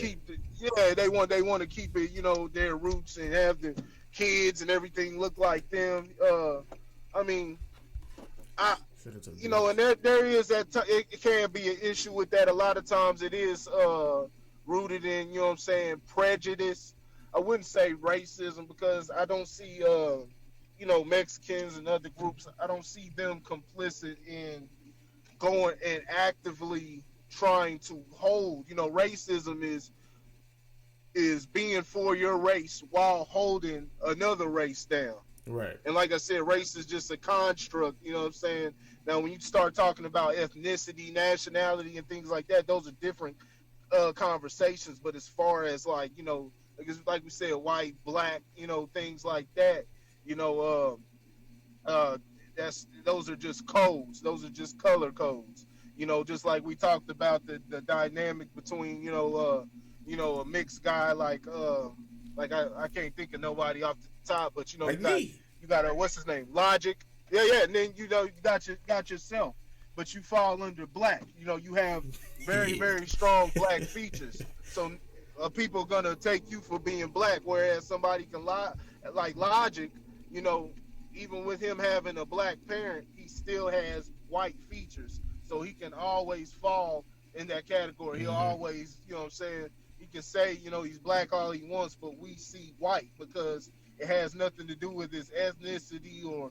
They want to keep it. Their roots and have the kids and everything look like them. I mean, I and there is that it can be an issue with that. A lot of times it is rooted in prejudice. I wouldn't say racism, because I don't see Mexicans and other groups. I don't see them complicit in going and actively trying to hold. Racism is being for your race while holding another race down. right. And like I said, race is just a construct. You know what I'm saying? Now, when you start talking about ethnicity, nationality, and things like that, those are different conversations. But as far as like we said, white, black, things like that, you know, uh, those are just codes. Those are just color codes. Just like we talked about the dynamic between a mixed guy like I can't think of nobody off the top, but Like me. you got what's his name, Logic. Yeah, and then you got yourself, but you fall under black. You have very Yeah. very strong black features. So people are gonna take you for being black, whereas somebody can lie like Logic. You know, even with him having a black parent, he still has white features. So he can always fall in that category. He'll Mm-hmm. always, what I'm saying, he can say, he's black all he wants, but we see white because it has nothing to do with his ethnicity or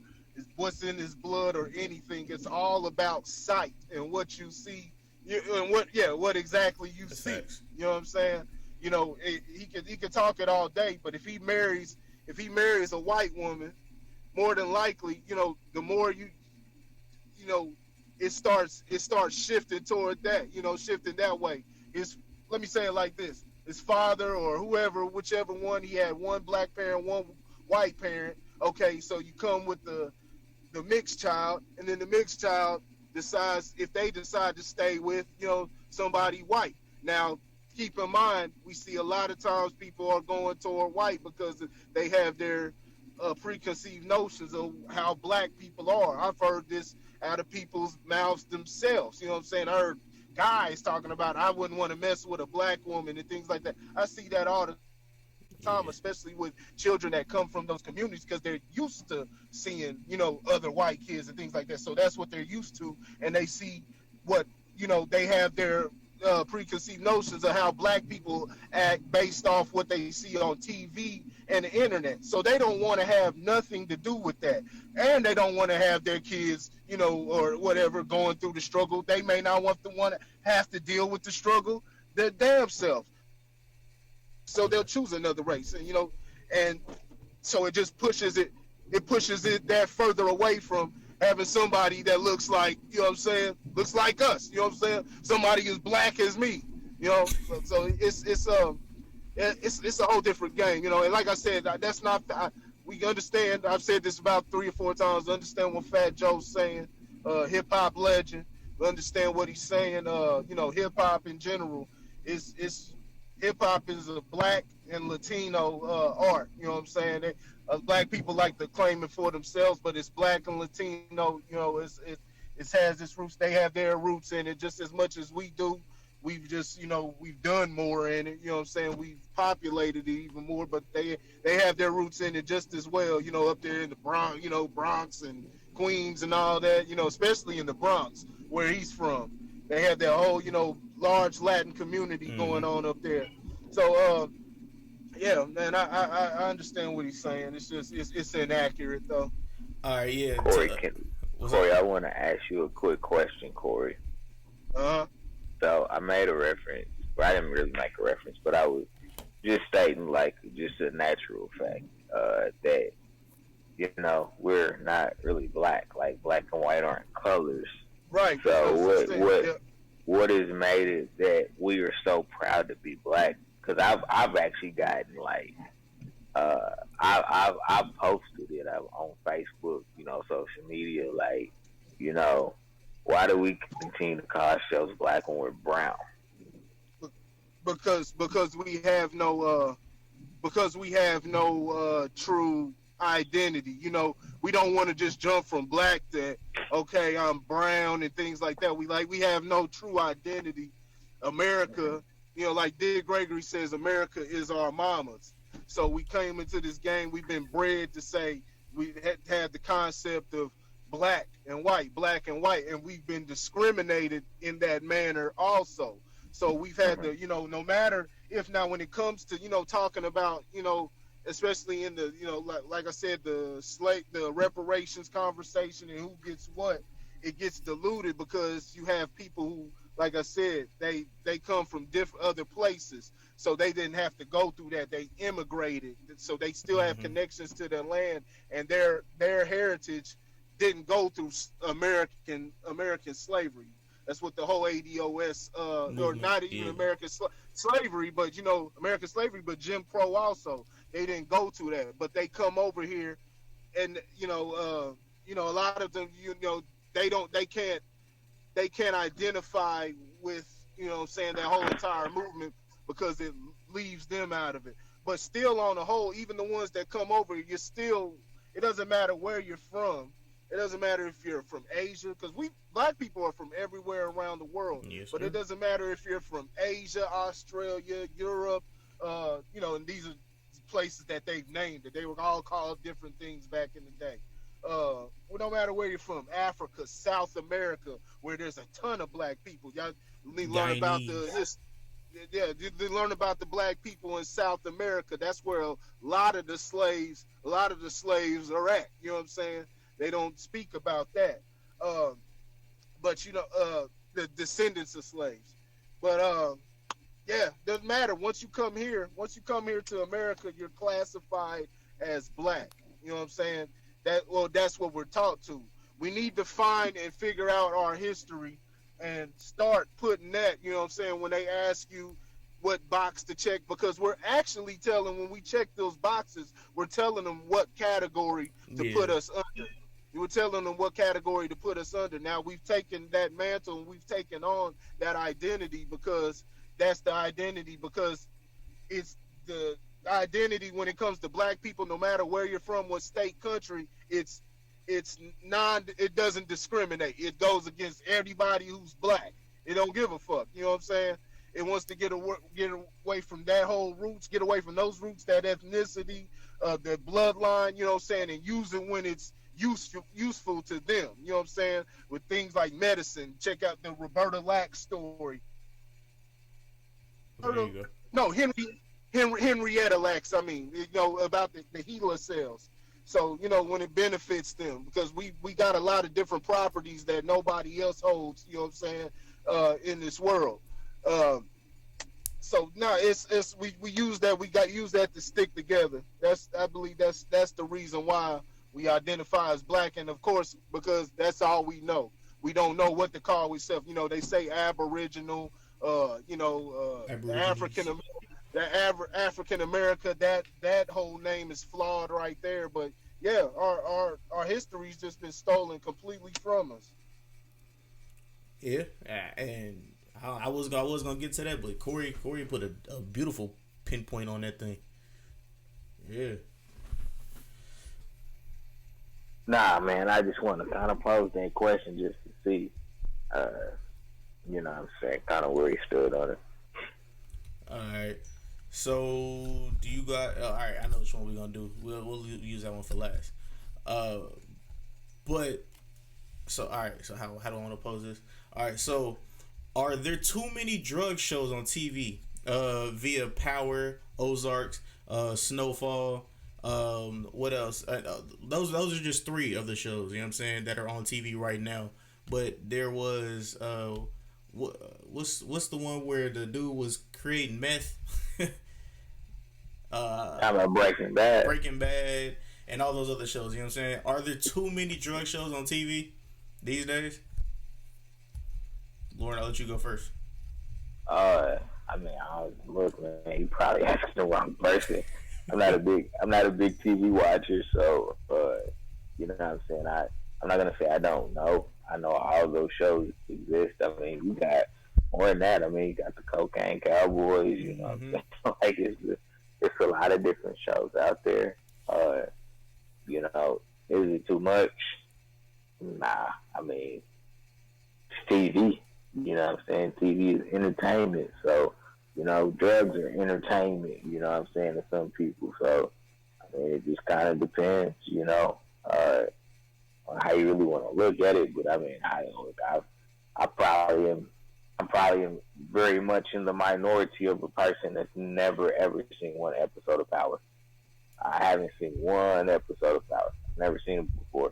what's in his blood or anything. It's all about sight and what you see, and what exactly you That's see. facts. You know what I'm saying? He can talk it all day, but if he marries a white woman, more than likely, the more you know, it starts shifting toward that, shifting that way. His Let me say it like this: his father or whoever, whichever one, he had one black parent, one white parent. Okay, so you come with the mixed child, and then the mixed child decides if they decide to stay with somebody white. Now, keep in mind, we see a lot of times people are going toward white because they have their preconceived notions of how black people are. I've heard this out of people's mouths themselves. You know what I'm saying? I heard guys talking about I wouldn't want to mess with a black woman and things like that. I see that all the time, especially with Yeah. children that come from those communities, because they're used to seeing, other white kids and things like that. So that's what they're used to, and they see what, they have their preconceived notions of how black people act based off what they see on TV and the internet. So they don't want to have nothing to do with that, and they don't want to have their kids, or whatever, going through the struggle. They may not want to have to deal with the struggle their damn self. So they'll choose another race, and so it just pushes it that further away from having somebody that looks like, looks like us, somebody as black as me, so it's a whole different game, and like I said, that's not, we understand. I've said this about 3 or 4 times. Understand what Fat Joe's saying, hip hop legend. We understand what he's saying. Hip hop in general is hip hop is a black and Latino art. You know what I'm saying? Black people like to claim it for themselves, but it's black and Latino. It's It has its roots. They have their roots in it just as much as we do. We've just, we've done more in it. You know what I'm saying? We've populated it even more, but they have their roots in it just as well. Up there in the Bronx, Bronx and Queens and all that. Especially in the Bronx where he's from. They have their whole, large Latin community Mm-hmm. going on up there. So, yeah, man, I understand what he's saying. It's just it's inaccurate though. All right, yeah. Corey, What's up? Corey, I want to ask you a quick question, Corey. Uh huh. So I made a reference. Well, I didn't really make a reference, but I was just stating like just a natural fact that we're not really black. Like black and white aren't colors. Right. So Yeah. what has made it that we are so proud to be black? Because I've actually gotten like I've posted it on Facebook, social media, like, why do we continue to call ourselves black when we're brown? Because we have no true identity. We don't want to just jump from black to okay, I'm brown and things like that. We have no true identity. America, like Dick Gregory says, America is our mamas. So we came into this game. We've been bred to say we had the concept of black and white, and we've been discriminated in that manner also. So we've had Mm-hmm. to, no matter if now when it comes to, talking about, especially in the, like I said, the reparations conversation and who gets what, it gets diluted because you have people who, like I said, they come from different other places, so they didn't have to go through that. They immigrated, so they still have Mm-hmm. connections to their land, and their heritage didn't go through American slavery. That's what the whole ADOS, or Movement. not even Yeah. American slavery, but American slavery, but Jim Crow also. They didn't go to that, but they come over here, and a lot of them, they can't identify with, what I'm saying, that whole entire movement because it leaves them out of it. But still, on the whole, even the ones that come over, you're still. It doesn't matter where you're from. It doesn't matter if you're from Asia, because we black people are from everywhere around the world. Yes, But sir. it doesn't matter if you're from Asia, Australia, Europe. And these are places that they've named. That they were all called different things back in the day. Well, no matter where you're from, Africa, South America, where there's a ton of black people. Y'all learn about Guyanese. they learn about the black people in South America. That's where a lot of the slaves are at. You know what I'm saying? They don't speak about that. Um, but the descendants of slaves. But yeah, doesn't matter. Once you come here to America, you're classified as black. You know what I'm saying? That's what we're taught to. We need to find and figure out our history and start putting that, you know what I'm saying, when they ask you what box to check, because we're actually telling, when we check those boxes, we're telling them what category to Yeah. put us under. You were telling them what category to put us under. Now we've taken that mantle and we've taken on that identity, because that's the identity, because it's the identity when it comes to black people, no matter where you're from, what state, country, it doesn't discriminate. It goes against everybody who's black. It don't give a fuck. You know what I'm saying? It wants to get away from that whole roots, get away from those roots, that ethnicity, the bloodline, you know what I'm saying, and use it when it's useful to them. You know what I'm saying? With things like medicine. Check out the Roberta Lack story. There you go. No, Henrietta Lacks. I mean, about the HeLa cells. So when it benefits them, because we got a lot of different properties that nobody else holds. You know what I'm saying? In this world. Um, so no, we use that. Use that to stick together. I believe that's the reason why we identify as black, and of course because that's all we know. We don't know what to call ourselves. They say Aboriginal. The Aborigines. African America. That whole name is flawed right there. But yeah, our history's just been stolen completely from us. Yeah. And I was gonna get to that, but Corey put a beautiful pinpoint on that thing. Yeah. Nah, man, I just want to kind of pose that question just to see. Uh, you know what I'm saying? Kind of where he stood on it. All right. So do you got? All right, I know which one we're gonna do. We'll use that one for last. Uh, but so all right. So how do I want to pose this? All right. So are there too many drug shows on TV? Via Power, Ozarks, Snowfall. What else? Those are just three of the shows. You know what I'm saying that are on TV right now. But there was what's the one where the dude was creating meth? How about Breaking Bad? Breaking Bad, and all those other shows. You know what I'm saying? Are there too many drug shows on TV these days? Lauren, I'll let you go first. I mean, look, man, you probably asking the wrong person. I'm not a big TV watcher, so you know what I'm saying. I'm not gonna say I don't know. I know all those shows exist. I mean, you got more than that. I mean, you got the Cocaine Cowboys. You know what I'm saying? Like it's a lot of different shows out there. You know, is it too much? Nah. I mean, it's TV. You know what I'm saying? TV is entertainment. So, you know, drugs are entertainment, you know what I'm saying, to some people. So, I mean, it just kind of depends, you know, on how you really want to look at it. But, I mean, I probably am very much in the minority of a person that's never, ever seen one episode of Power. I haven't seen one episode of Power. I've never seen it before.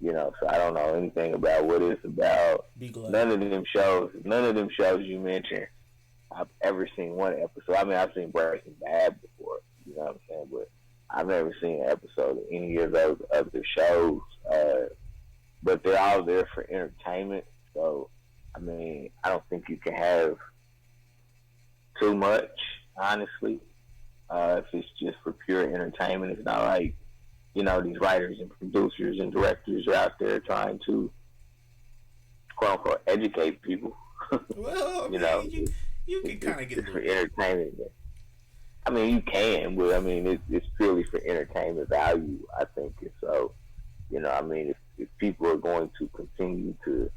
You know, so I don't know anything about what it's about. None of them shows you mentioned, I've ever seen one episode. I mean, I've seen Breaking Bad before, you know what I'm saying? But I've never seen an episode of any of those other shows. But they're all there for entertainment. So, I mean, I don't think you can have too much, honestly. If it's just for pure entertainment, it's not like, you know, these writers and producers and directors are out there trying to, quote unquote, educate people. Well, you know, you can kind of get it for entertainment. I mean, you can, but I mean, it's purely for entertainment value, I think. And so, you know, I mean, if people are going to continue to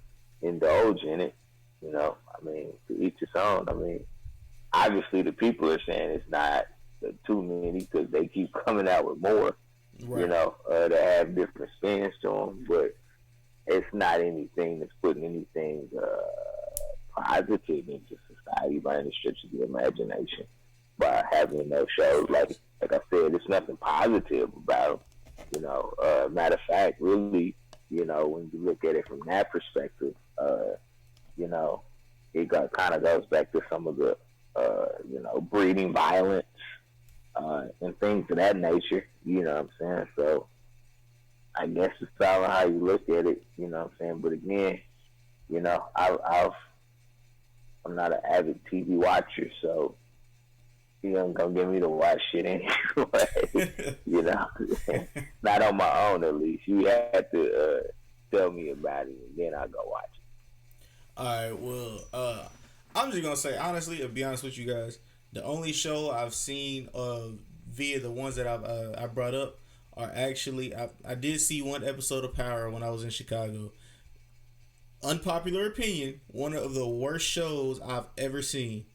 indulge in it, you know, I mean, to each his own. I mean, obviously the people are saying it's not too many because they keep coming out with more. Right. You know, that have different spins to them, but it's not anything that's putting anything positive into society by any stretch of the imagination. By having those shows, like I said, there's nothing positive about them. You know, matter of fact, really, you know, when you look at it from that perspective, you know, it kind of goes back to some of the, you know, breeding violence. And things of that nature, you know what I'm saying? So, I guess it's all on how you look at it, you know what I'm saying? But again, you know, I'm not an avid TV watcher, so you ain't gonna get me to watch shit anyway, you know? Not on my own, at least. You have to tell me about it, and then I'll go watch it. All right, well, I'm just gonna say, honestly, to be honest with you guys, the only show I've seen via the ones that I brought up are actually I did see one episode of Power when I was in Chicago. Unpopular opinion, one of the worst shows I've ever seen.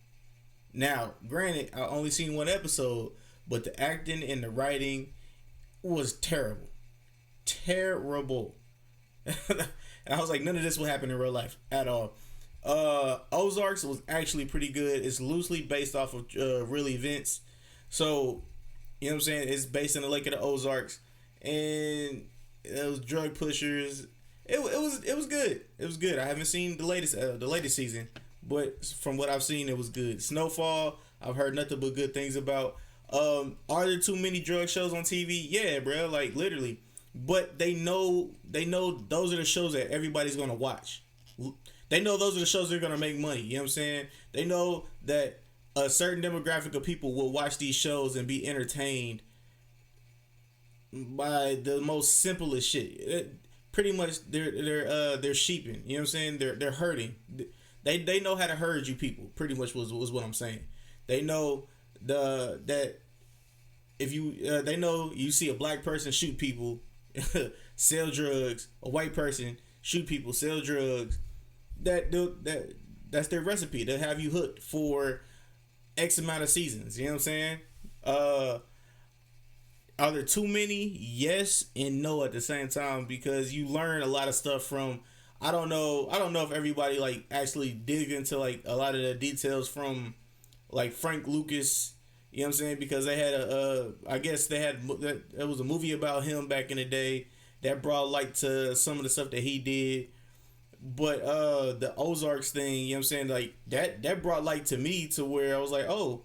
Now, granted, I only seen one episode, but the acting and the writing was terrible. Terrible. And I was like, none of this will happen in real life at all. Ozarks was actually pretty good. It's loosely based off of real events. So, you know what I'm saying? It's based in the Lake of the Ozarks. And it was drug pushers. It was good. It was good. I haven't seen the latest season, but from what I've seen, it was good. Snowfall, I've heard nothing but good things about. Are there too many drug shows on TV? Yeah, bro, like literally. But they know those are the shows that everybody's gonna watch. They know those are the shows that are gonna make money. You know what I'm saying? They know that a certain demographic of people will watch these shows and be entertained by the most simplest shit. Pretty much, they're sheeping. You know what I'm saying? They're herding. They know how to herd you people. Pretty much was what I'm saying. They know that if you they know you see a black person shoot people, sell drugs, a white person shoot people, sell drugs. That's their recipe. They'll have you hooked for X amount of seasons. You know what I'm saying? Are there too many? Yes and no at the same time, because you learn a lot of stuff from. I don't know if everybody like actually dig into like a lot of the details from like Frank Lucas. You know what I'm saying? Because they had I guess they had there was a movie about him back in the day that brought light to some of the stuff that he did. But the Ozarks thing, you know what I'm saying, like that brought light to me to where I was like, oh,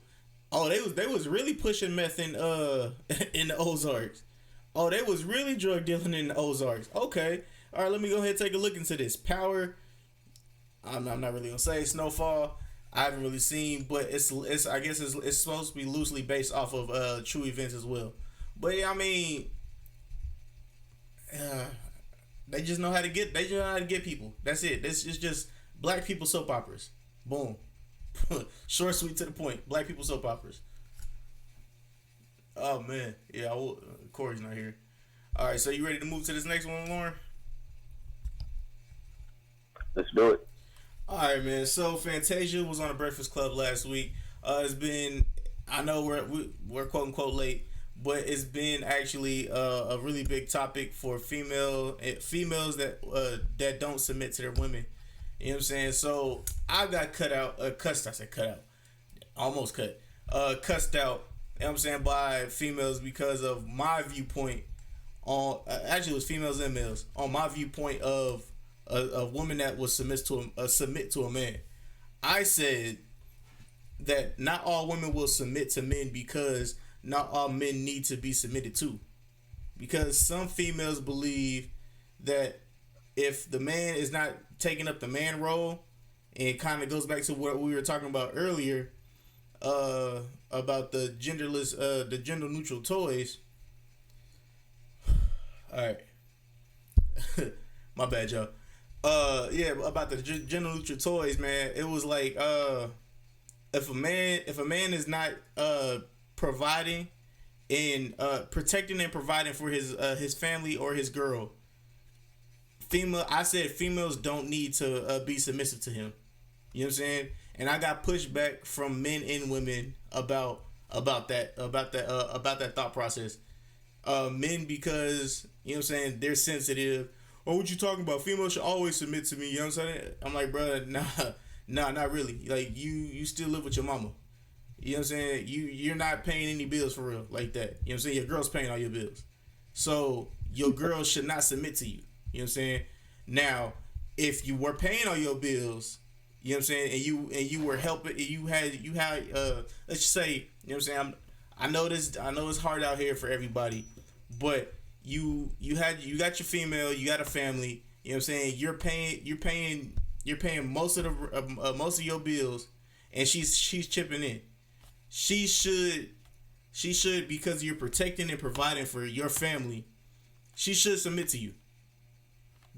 they was really pushing meth in in the Ozarks. Oh, they was really drug dealing in the Ozarks. Okay, all right, let me go ahead and take a look into this. Power, I'm not really gonna say. Snowfall, I haven't really seen, but it's I guess it's supposed to be loosely based off of true events as well. But yeah, I mean, they just know how to get people. That's it. It's just black people soap operas. Boom. Short, sweet, to the point. Black people soap operas. Oh man, yeah. Corey's not here. All right, so you ready to move to this next one, Lauren? Let's do it. All right, man. So Fantasia was on the Breakfast Club last week. It's been, I know we're quote unquote late, but it's been actually a really big topic for females that don't submit to their women. You know what I'm saying? So I got almost cussed out. You know what I'm saying, by females because of my viewpoint on. Actually, it was females and males on my viewpoint of a woman that was submit to a man. I said that not all women will submit to men because not all men need to be submitted to. Because some females believe that if the man is not taking up the man role, and it kind of goes back to what we were talking about earlier, about the the gender neutral toys. All right, my bad, y'all. Yeah, about the gender neutral toys, man. It was like, if a man is not providing and protecting and providing for his family or his girl, I said females don't need to be submissive to him. You know what I'm saying? And I got pushback from men and women about that thought process. Men, because you know what I'm saying, they're sensitive. Oh, what you talking about? Females should always submit to me. You know what I'm saying? I'm like, bro, nah, not really. Like you still live with your mama. You know what I'm saying? You're not paying any bills for real like that. You know what I'm saying? Your girl's paying all your bills. So your girl should not submit to you. You know what I'm saying? Now, if you were paying all your bills, you know what I'm saying, and you were helping, you had let's just say, you know what I'm saying, I know it's hard out here for everybody, but you got your female, you got a family, you know what I'm saying, you're paying most of your bills, and she's chipping in. She should, because you're protecting and providing for your family, she should submit to you.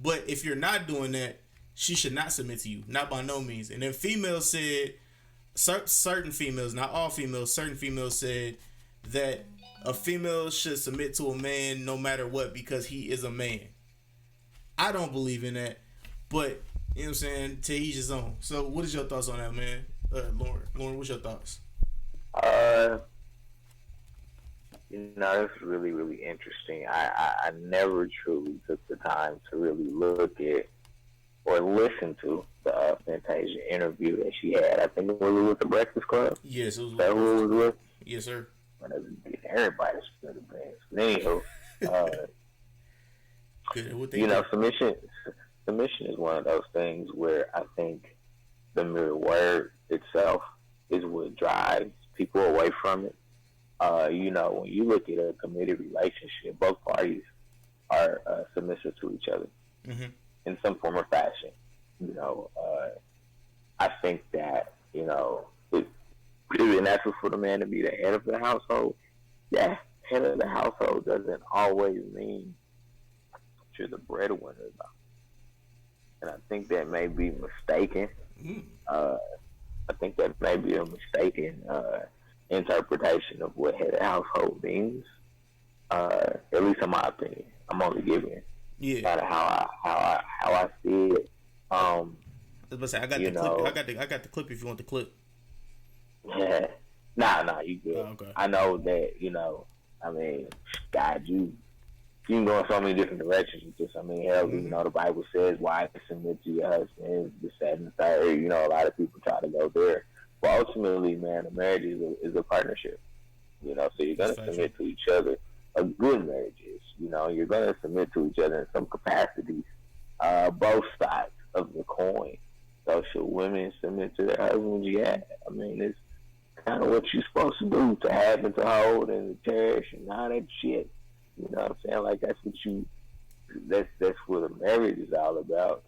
But if you're not doing that, she should not submit to you. Not by no means. And then females said, certain females, not all females, certain females said that a female should submit to a man no matter what because he is a man. I don't believe in that. But, you know what I'm saying, to each his own. So what is your thoughts on that, man? Lauren, what's your thoughts? It's really, really interesting. I never truly took the time to really look at or listen to the Fantasia interview that she had. I think it was with the Breakfast Club. Yes, it was. That who it was with? Yes, sir. Everybody's good at bands. Anywho, submission is one of those things where I think the mere word itself is what drives people away from it. When you look at a committed relationship, both parties are submissive to each other in some form or fashion. I think that, it's really natural for the man to be the head of the household. Yeah, head of the household doesn't always mean you're the breadwinner, though. And I think that may be mistaken. I think that may be a mistaken interpretation of what head of household means. At least in my opinion, I'm only giving kind of how how I see it. I was about to say, I got You the clip. know, I got the clip if you want the clip. nah, you Oh, good. okay. I know that, I mean, God, you can go in so many different directions with this. I mean, hell, Mm-hmm. the Bible says, "Why submit to your husband?" This, that, and the third. A lot of people try to go there, but ultimately, man, a marriage is a partnership. So you're That's gonna factual. submit to each other. A good marriage is, you're gonna submit to each other in some capacity. Both sides of the coin. So should women submit to their husbands? Yeah, I mean, it's kind of what you're supposed to do, to have and to hold and to cherish and all that shit. You know what I'm saying? Like that's what a marriage is all about.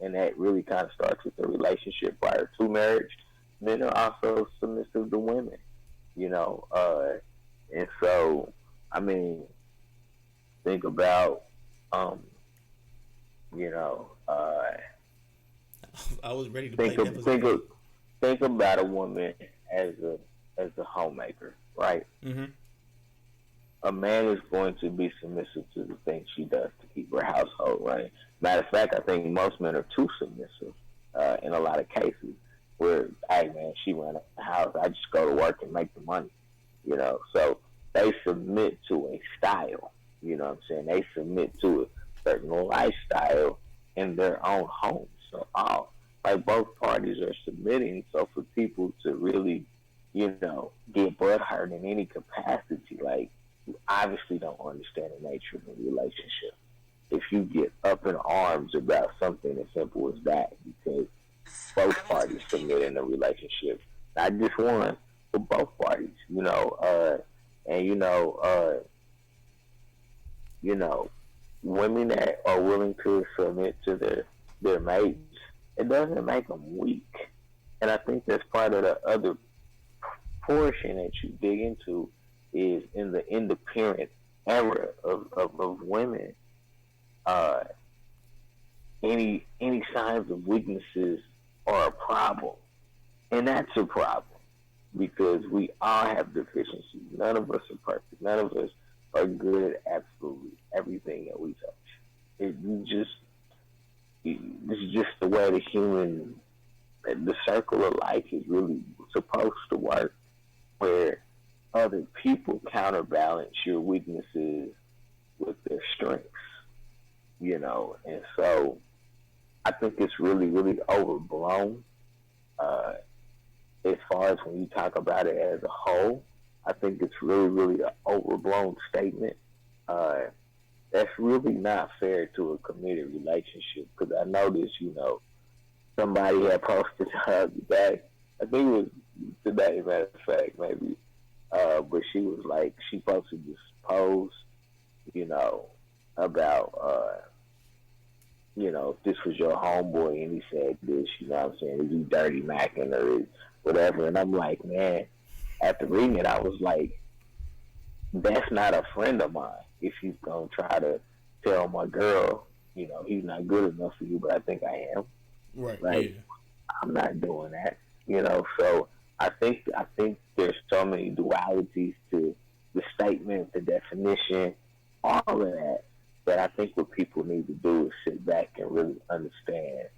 And that really kind of starts with the relationship prior to marriage. Men are also submissive to women, you know, and so I mean, think about, um, you know, I was ready to play think of devil's think of advocate. think about a woman as a homemaker, right? Mm-hmm. A man is going to be submissive to the things she does to keep her household running. Matter of fact, I think most men are too submissive in a lot of cases. Where, hey man, she ran the house, I just go to work and make the money. So they submit to a style. You know what I'm saying? They submit to a certain lifestyle in their own homes. So all like both parties are submitting. So for people to really, get butthurt in any capacity, like, you obviously don't understand the nature of the relationship. If you get up in arms about something as simple as that, because both parties submit in a relationship, not just one, but both parties. And you know, women that are willing to submit to their mates, it doesn't make them weak. And I think that's part of the other portion that you dig into is in the independent era of women. Uh, any signs of weaknesses are a problem, and that's a problem because we all have deficiencies. None of us are perfect. None of us are good at absolutely everything that we touch. This is just the way the circle of life is really supposed to work, where other people counterbalance your weaknesses with their strengths. And so I think it's really, really overblown. Uh, as far as when you talk about it as a whole, I think it's really, really an overblown statement. Uh, that's really not fair to a committed relationship because I noticed, somebody had posted the other day. I think it was today, matter of fact, maybe. But she was like, she posted this post, you know, about, if this was your homeboy and he said this, you know what I'm saying, is he dirty macking or whatever. And I'm like, man, after reading it, I was like, that's not a friend of mine. If he's going to try to tell my girl, he's not good enough for you, but I think I am. Right. Like, Yeah. I'm not doing that. So I think there's so many dualities to the statement, the definition, all of that I think what people need to do is sit back and really understand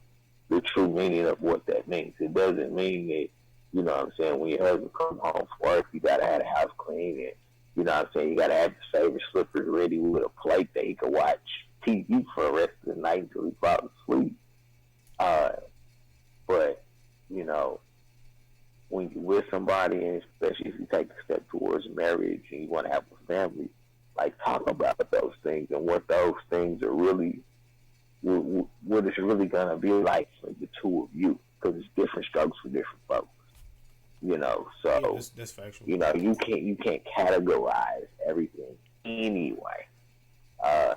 the true meaning of what that means. It doesn't mean that, what I'm saying, when your husband comes home from work, you gotta have the house clean and what I'm saying, you gotta have his favorite slippers ready with a plate that he can watch TV for the rest of the night until he falls asleep. Uh, but, when you're with somebody, and especially if you take a step towards marriage and you want to have a family, like talk about those things and what those things are really, what it's really gonna be like for the two of you, because it's different strokes for different folks. Yeah. So That's factual. you can't categorize everything anyway. Uh,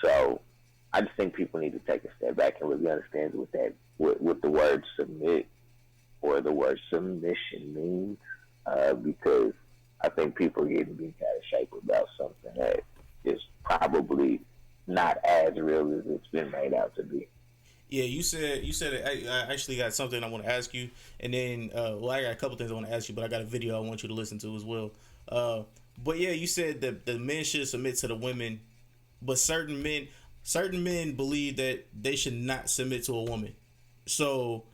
so I just think people need to take a step back and really understand what the word submit or the word submission means, because I think people are getting bent out of shape about something that is probably not as real as it's been made out to be. Yeah, you said it. I actually got something I want to ask you, and then I got a couple things I want to ask you, but I got a video I want you to listen to as well. But yeah, you said that the men should submit to the women, but certain men, certain men believe that they should not submit to a woman. So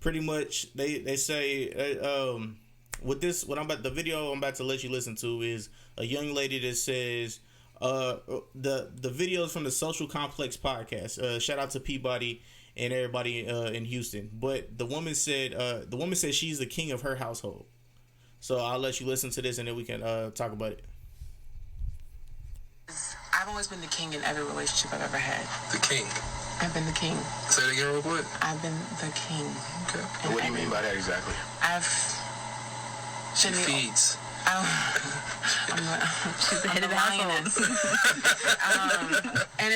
pretty much they say with this what I'm about the video I'm about to let you listen to is a young lady that says the videos from the Social Complex podcast. Shout out to Peabody and everybody in Houston. But the woman said she's the king of her household. So I'll let you listen to this and then we can talk about it. I've always been the king in every relationship I've ever had. The king? I've been the king. Say it again real quick. I've been the king. Okay. And what do you mean by that exactly? She feeds. She's the head of the household. And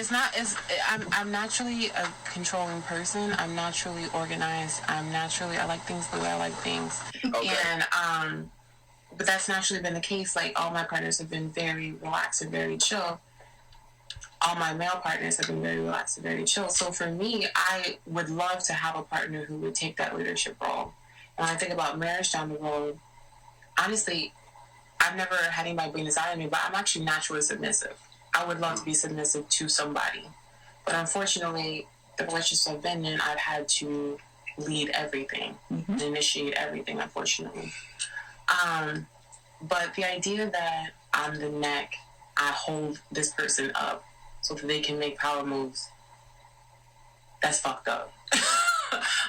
I'm naturally a controlling person. I'm naturally organized. I like things the way I like things. Okay. And but that's naturally been the case. Like, all my partners have been very relaxed and very chill. All my male partners have been very relaxed and very chill. So for me, I would love to have a partner who would take that leadership role. And when I think about marriage down the road, honestly, I've never had anybody bring this out of me, but I'm actually naturally submissive. I would love to be submissive to somebody. But unfortunately, the relationships I've been in, I've had to lead everything and initiate everything, unfortunately. But the idea that I'm the neck, I hold this person up so that they can make power moves, that's fucked up.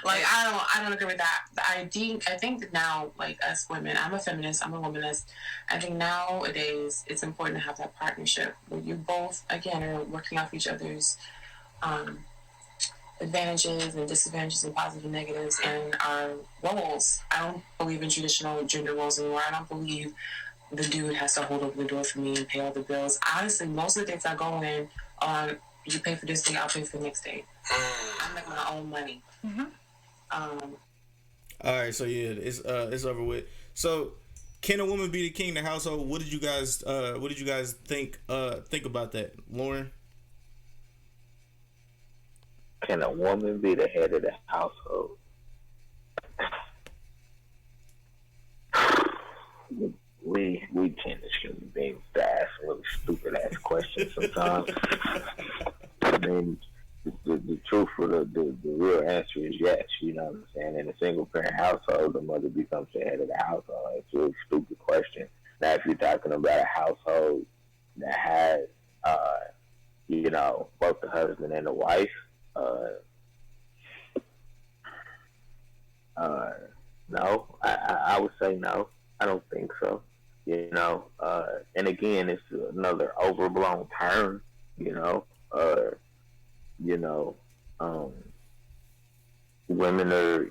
Like, I don't agree with that. I think that now, like, us women, I'm a feminist, I'm a womanist. I think nowadays it's important to have that partnership where you both, again, are working off each other's advantages and disadvantages and positive and negatives and our roles. I don't believe in traditional gender roles anymore. I don't believe the dude has to hold open the door for me and pay all the bills. Honestly, most of the dates I go in on, you pay for this date, I'll pay for the next date. I make my own money. All right, so yeah, it's over with. So, can a woman be the king of the household? What did you guys think about that, Lauren? Can a woman be the head of the household? We tend as human beings to ask really stupid ass questions sometimes. I mean, the truth for the real answer is yes. You know what I'm saying? In a single parent household, the mother becomes the head of the household. It's a really stupid question. Now, if you're talking about a household that has, both the husband and the wife, no, I would say no. I don't think so. And again, it's another overblown term. Women are,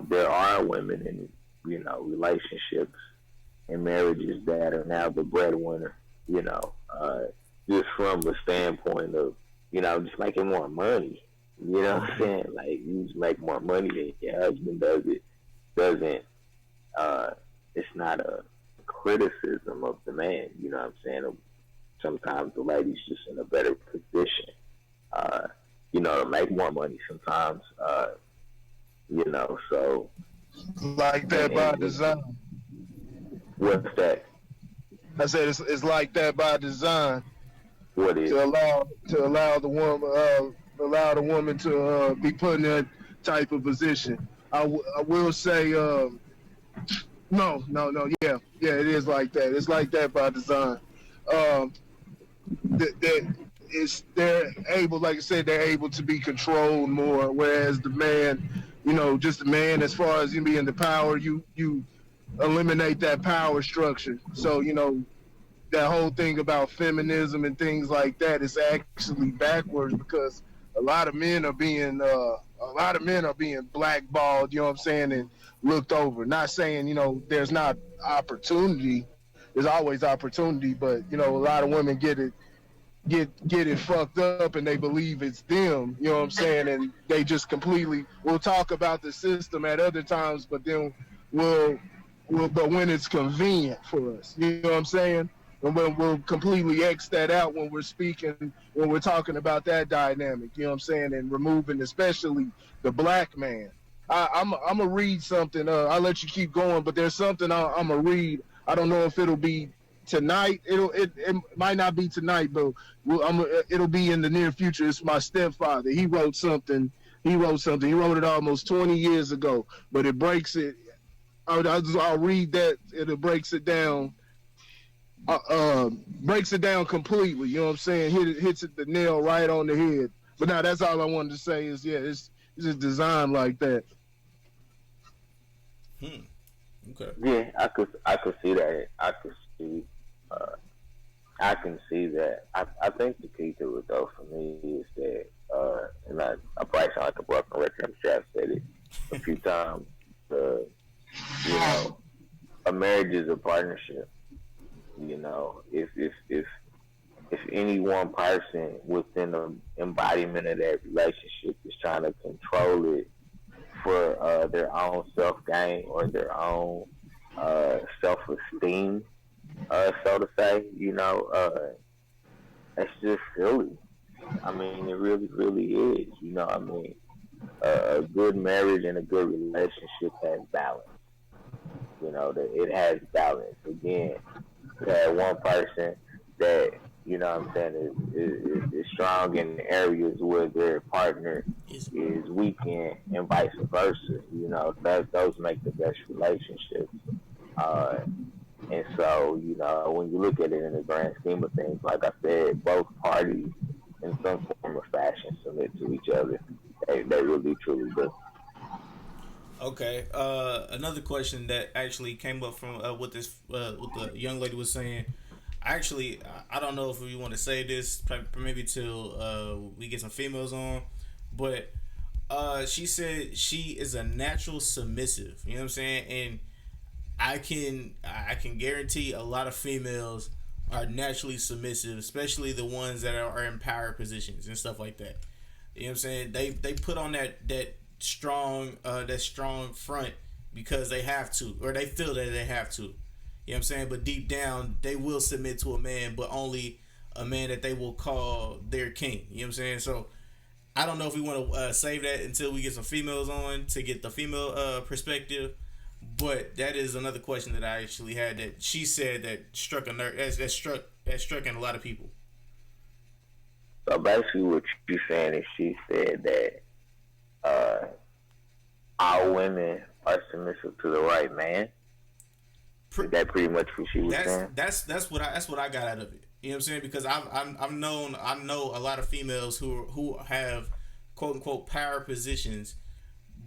there are women in, relationships and marriages that are now the breadwinner. Just from the standpoint of, just making more money. You know what I'm saying? Like, you just make more money than your husband does. It doesn't. It's not a criticism of the man. You know what I'm saying? Sometimes the lady's just in a better position, to make more money sometimes, so. Like that by design. What's that? I said it's like that by design. What is? To allow the woman to be put in that type of position. I will say, no, yeah, it is like that. It's like that by design. They're able, like I said, they're able to be controlled more, whereas the man, just the man, as far as you being the power, you eliminate that power structure. So, that whole thing about feminism and things like that is actually backwards, because a lot of men are being blackballed, you know what I'm saying, and looked over. Not saying, there's not opportunity. There's always opportunity, but, a lot of women get it fucked up and they believe it's them, you know what I'm saying, and they just completely, we'll talk about the system at other times, but then but when it's convenient for us, you know what I'm saying, and we'll completely X that out when we're talking about that dynamic, you know what I'm saying, and removing especially the black man. I'm going to read something, I'll let you keep going, but there's something I'm going to read. I don't know if it'll be tonight. It might not be tonight, but it'll be in the near future. It's my stepfather. He wrote something. He wrote something. He wrote it almost 20 years ago, but it breaks it. I'll read that. It breaks it down. Breaks it down completely. You know what I'm saying? Hits it the nail right on the head. But now that's all I wanted to say is it's just designed like that. Okay. Yeah, I could see that. I can see that. I think the key to it though for me is that, and I probably sound like a broken record. I'm sure I've said it a few times. You know, a marriage is a partnership. You know, if any one person within the embodiment of that relationship is trying to control it for their own self gain or their own self esteem, so to say, you know, that's just silly. I mean, it really, really is. You know, I mean, a good marriage and a good relationship has balance. You know, that it has balance. Again, you have one person that, you know what I'm saying, is strong in areas where their partner is weak in, and vice versa. You know, those make the best relationships. Uh, and so, you know, when you look at it in the grand scheme of things, like I said, both parties in some form or fashion submit to each other. They really, truly do. Okay. Another question that actually came up from what the young lady was saying. Actually, I don't know if we want to say this, maybe till we get some females on, but she said she is a natural submissive. You know what I'm saying? And I can guarantee a lot of females are naturally submissive, especially the ones that are in power positions and stuff like that. You know what I'm saying? They put on that strong front because they have to, or they feel that they have to. You know what I'm saying? But deep down, they will submit to a man, but only a man that they will call their king. You know what I'm saying? So I don't know if we want to save that until we get some females on to get the female perspective. But that is another question that I actually had that she said that struck a nerve that struck in a lot of people. So basically, what you're saying is she said that all women are submissive to the right man. Is that pretty much what she was saying? That's what I got out of it. You know what I'm saying? Because I know a lot of females who have quote unquote power positions,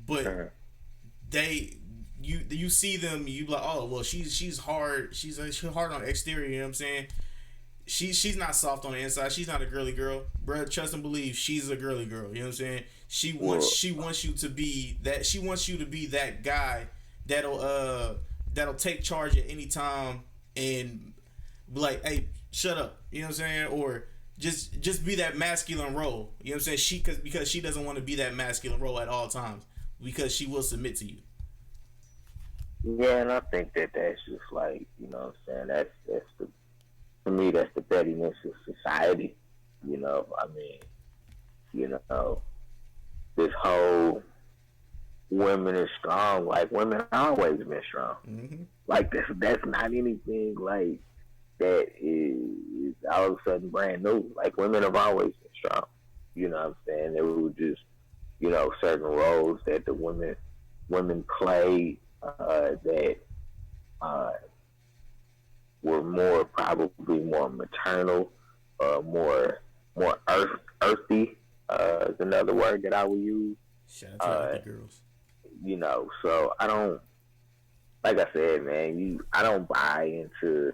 but you see them, you like, oh well, she's hard, she's hard on the exterior. You know what I'm saying? She's not soft on the inside. She's not a girly girl, bro. Trust and believe, she's a girly girl. You know what I'm saying? She wants you to be that. She wants you to be that guy that'll take charge at any time and be like, hey, shut up. You know what I'm saying? Or just be that masculine role. You know what I'm saying? Because she doesn't want to be that masculine role at all times because she will submit to you. Yeah, and I think that's just like, you know what I'm saying, that's the, to me, that's the pettiness of society. You know, I mean, you know, this whole women are strong, like women always been strong. Mm-hmm. Like that's not anything like that is all of a sudden brand new. Like women have always been strong. You know what I'm saying? There were just, you know, certain roles that the women played that were probably more maternal, more earthy. Is another word that I would use. Shout out to the girls. You know, so I don't, like I said, man, I don't buy into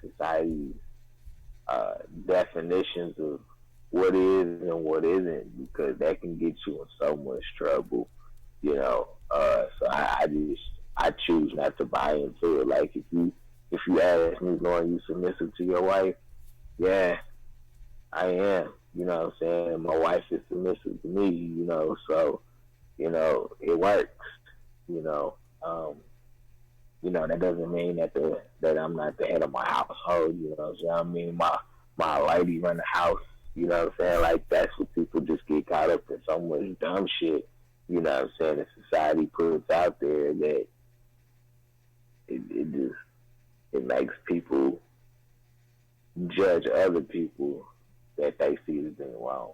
society's definitions of what is and what isn't, because that can get you in so much trouble. You know, so I choose not to buy into it. Like if you ask me, are you submissive to your wife? Yeah, I am. You know what I'm saying? My wife is submissive to me. You know, so you know it works. You know, that doesn't mean that I'm not the head of my household. You know what I'm saying? I mean, my lady run the house. You know what I'm saying? Like that's what people just get caught up in so much dumb shit. You know what I'm saying? That society puts out there that it just it makes people judge other people that they see as being wrong,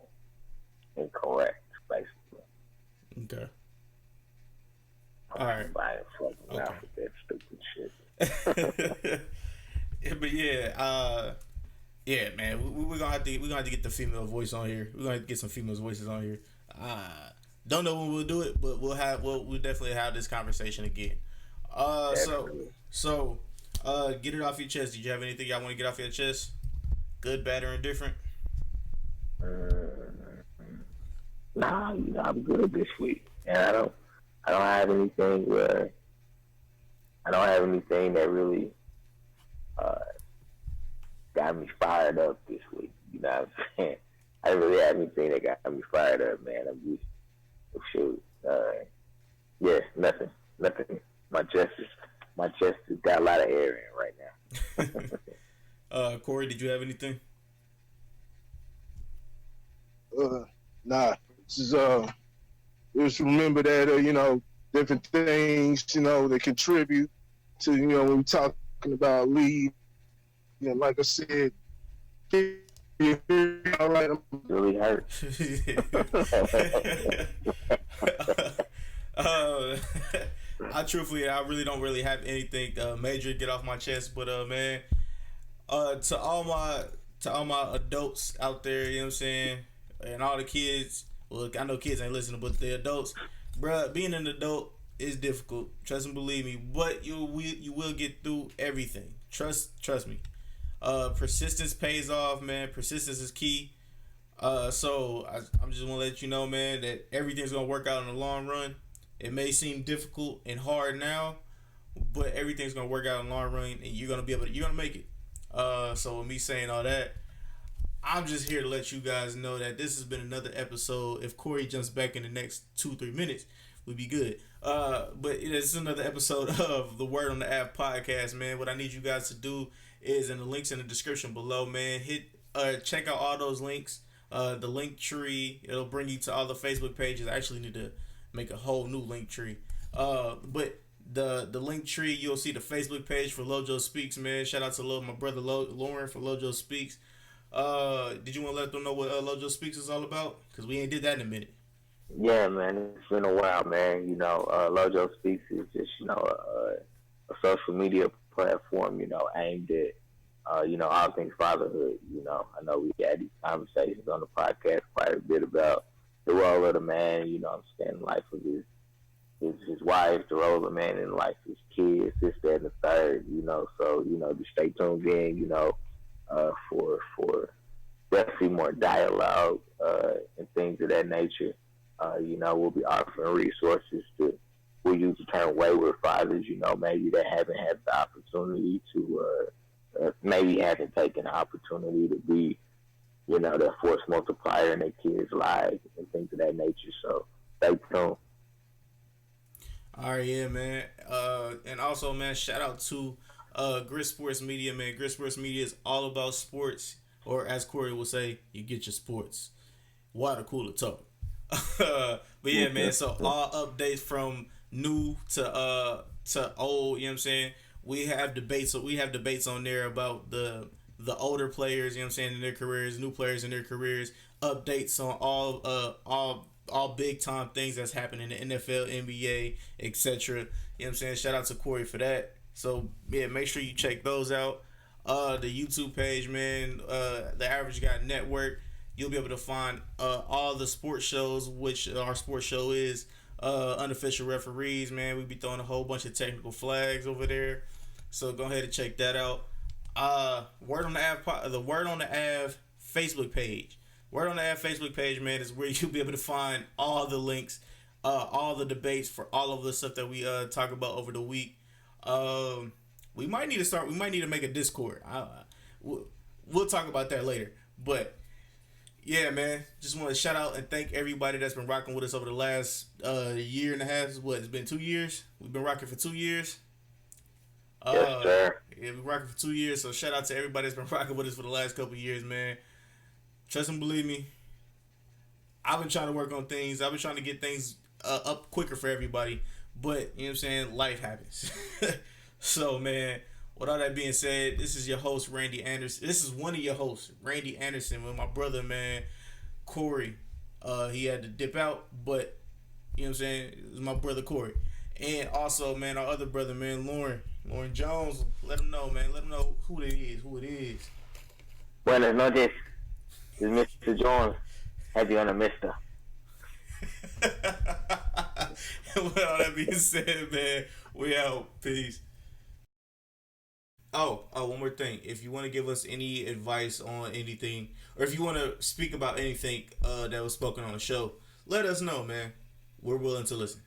incorrect, basically. Okay. All right. By fucking Okay. mouth with that stupid shit. But yeah, man, we're gonna have to get the female voice on here. We're gonna have to get some female voices on here. Don't know when we'll do it, but we'll definitely have this conversation again. So get it off your chest. Did you have anything y'all want to get off your chest? Good, bad, or indifferent? Nah, I'm good this week, and I don't have anything where I don't have anything that really got me fired up this week. You know what I'm saying? I didn't really have anything that got me fired up, man. I'm just shoot. Yeah, nothing. My chest has got a lot of air in it right now. Corey, did you have anything? Nah. Just remember that different things that contribute to when we're talking about lead. Like I said, all right, I'm really hurt. I really don't really have anything major to get off my chest, but man, to all my adults out there, you know what I'm saying, and all the kids. Well, I know kids ain't listening, but the adults, bruh, being an adult is difficult. Trust and believe me, but you will get through everything. Trust me. Persistence pays off, man. Persistence is key. So I'm just gonna let you know, man, that everything's gonna work out in the long run. It may seem difficult and hard now, but everything's gonna work out in the long run, and you're gonna make it. So with me saying all that, I'm just here to let you guys know that this has been another episode. If Corey jumps back in the next 2-3 minutes, we'd be good. But it's another episode of the Word on the App podcast, man. What I need you guys to do is in the links in the description below, man. Check out all those links. The link tree, it'll bring you to all the Facebook pages. I actually need to make a whole new link tree. But the link tree, you'll see the Facebook page for Lojo Speaks, man. Shout out to my brother Lauren for Lojo Speaks. Did you want to let them know what Lojo Speaks is all about? Because we ain't did that in a minute. Yeah, man, it's been a while, man. Lojo Speaks is just a social media platform, aimed at all things fatherhood. I know we had these conversations on the podcast quite a bit about the role of the man, understanding life of his wife, the role of the man in life, his kids, this, that, and the third. So just stay tuned in, for definitely more dialogue and things of that nature. We'll be offering resources we'll use the term wayward fathers, maybe that haven't had the opportunity to, maybe haven't taken the opportunity to be, that force multiplier in their kids' lives and things of that nature. So stay tuned. All right, yeah, man. And also, man, shout out to Grit Sports Media, man. Grit Sports Media is all about sports, or as Corey will say, you get your sports. Water cooler talk. But yeah, man. So all updates from new to old. You know what I'm saying? We have debates. So we have debates on there about the older players. You know what I'm saying, in their careers, new players in their careers. Updates on all big time things that's happening in the NFL, NBA, etc. You know what I'm saying? Shout out to Corey for that. So yeah, make sure you check those out. The YouTube page, man, the Average Guy Network. You'll be able to find all the sports shows, which our sports show is Unofficial Referees, man. We be throwing a whole bunch of technical flags over there. So go ahead and check that out. Word on the Av Facebook page. Word on the Av Facebook page, man, is where you'll be able to find all the links, all the debates for all of the stuff that we talk about over the week. We might need to make a Discord. We'll talk about that later. But yeah, man, just want to shout out and thank everybody that's been rocking with us over the last year and a half. It's been 2 years. We've been rocking for 2 years. Yes, sir. Yeah, we've been rocking for 2 years. So shout out to everybody that's been rocking with us for the last couple of years, man. Trust and believe me, I've been trying to work on things. I've been trying to get things up quicker for everybody. But, you know what I'm saying, life happens. So, man, with all that being said, this is your host, Randy Anderson. This is one of your hosts, Randy Anderson, with my brother, man, Corey. He had to dip out, but, you know what I'm saying? It was my brother, Corey. And also, man, our other brother, man, Lauren Jones. Let him know, man. Let him know who it is. Buenas noches. This is Mr. Jones. Happy on a mister. With all that being said, man, we out. Peace. Oh, one more thing. If you want to give us any advice on anything, or if you want to speak about anything that was spoken on the show, let us know, man. We're willing to listen.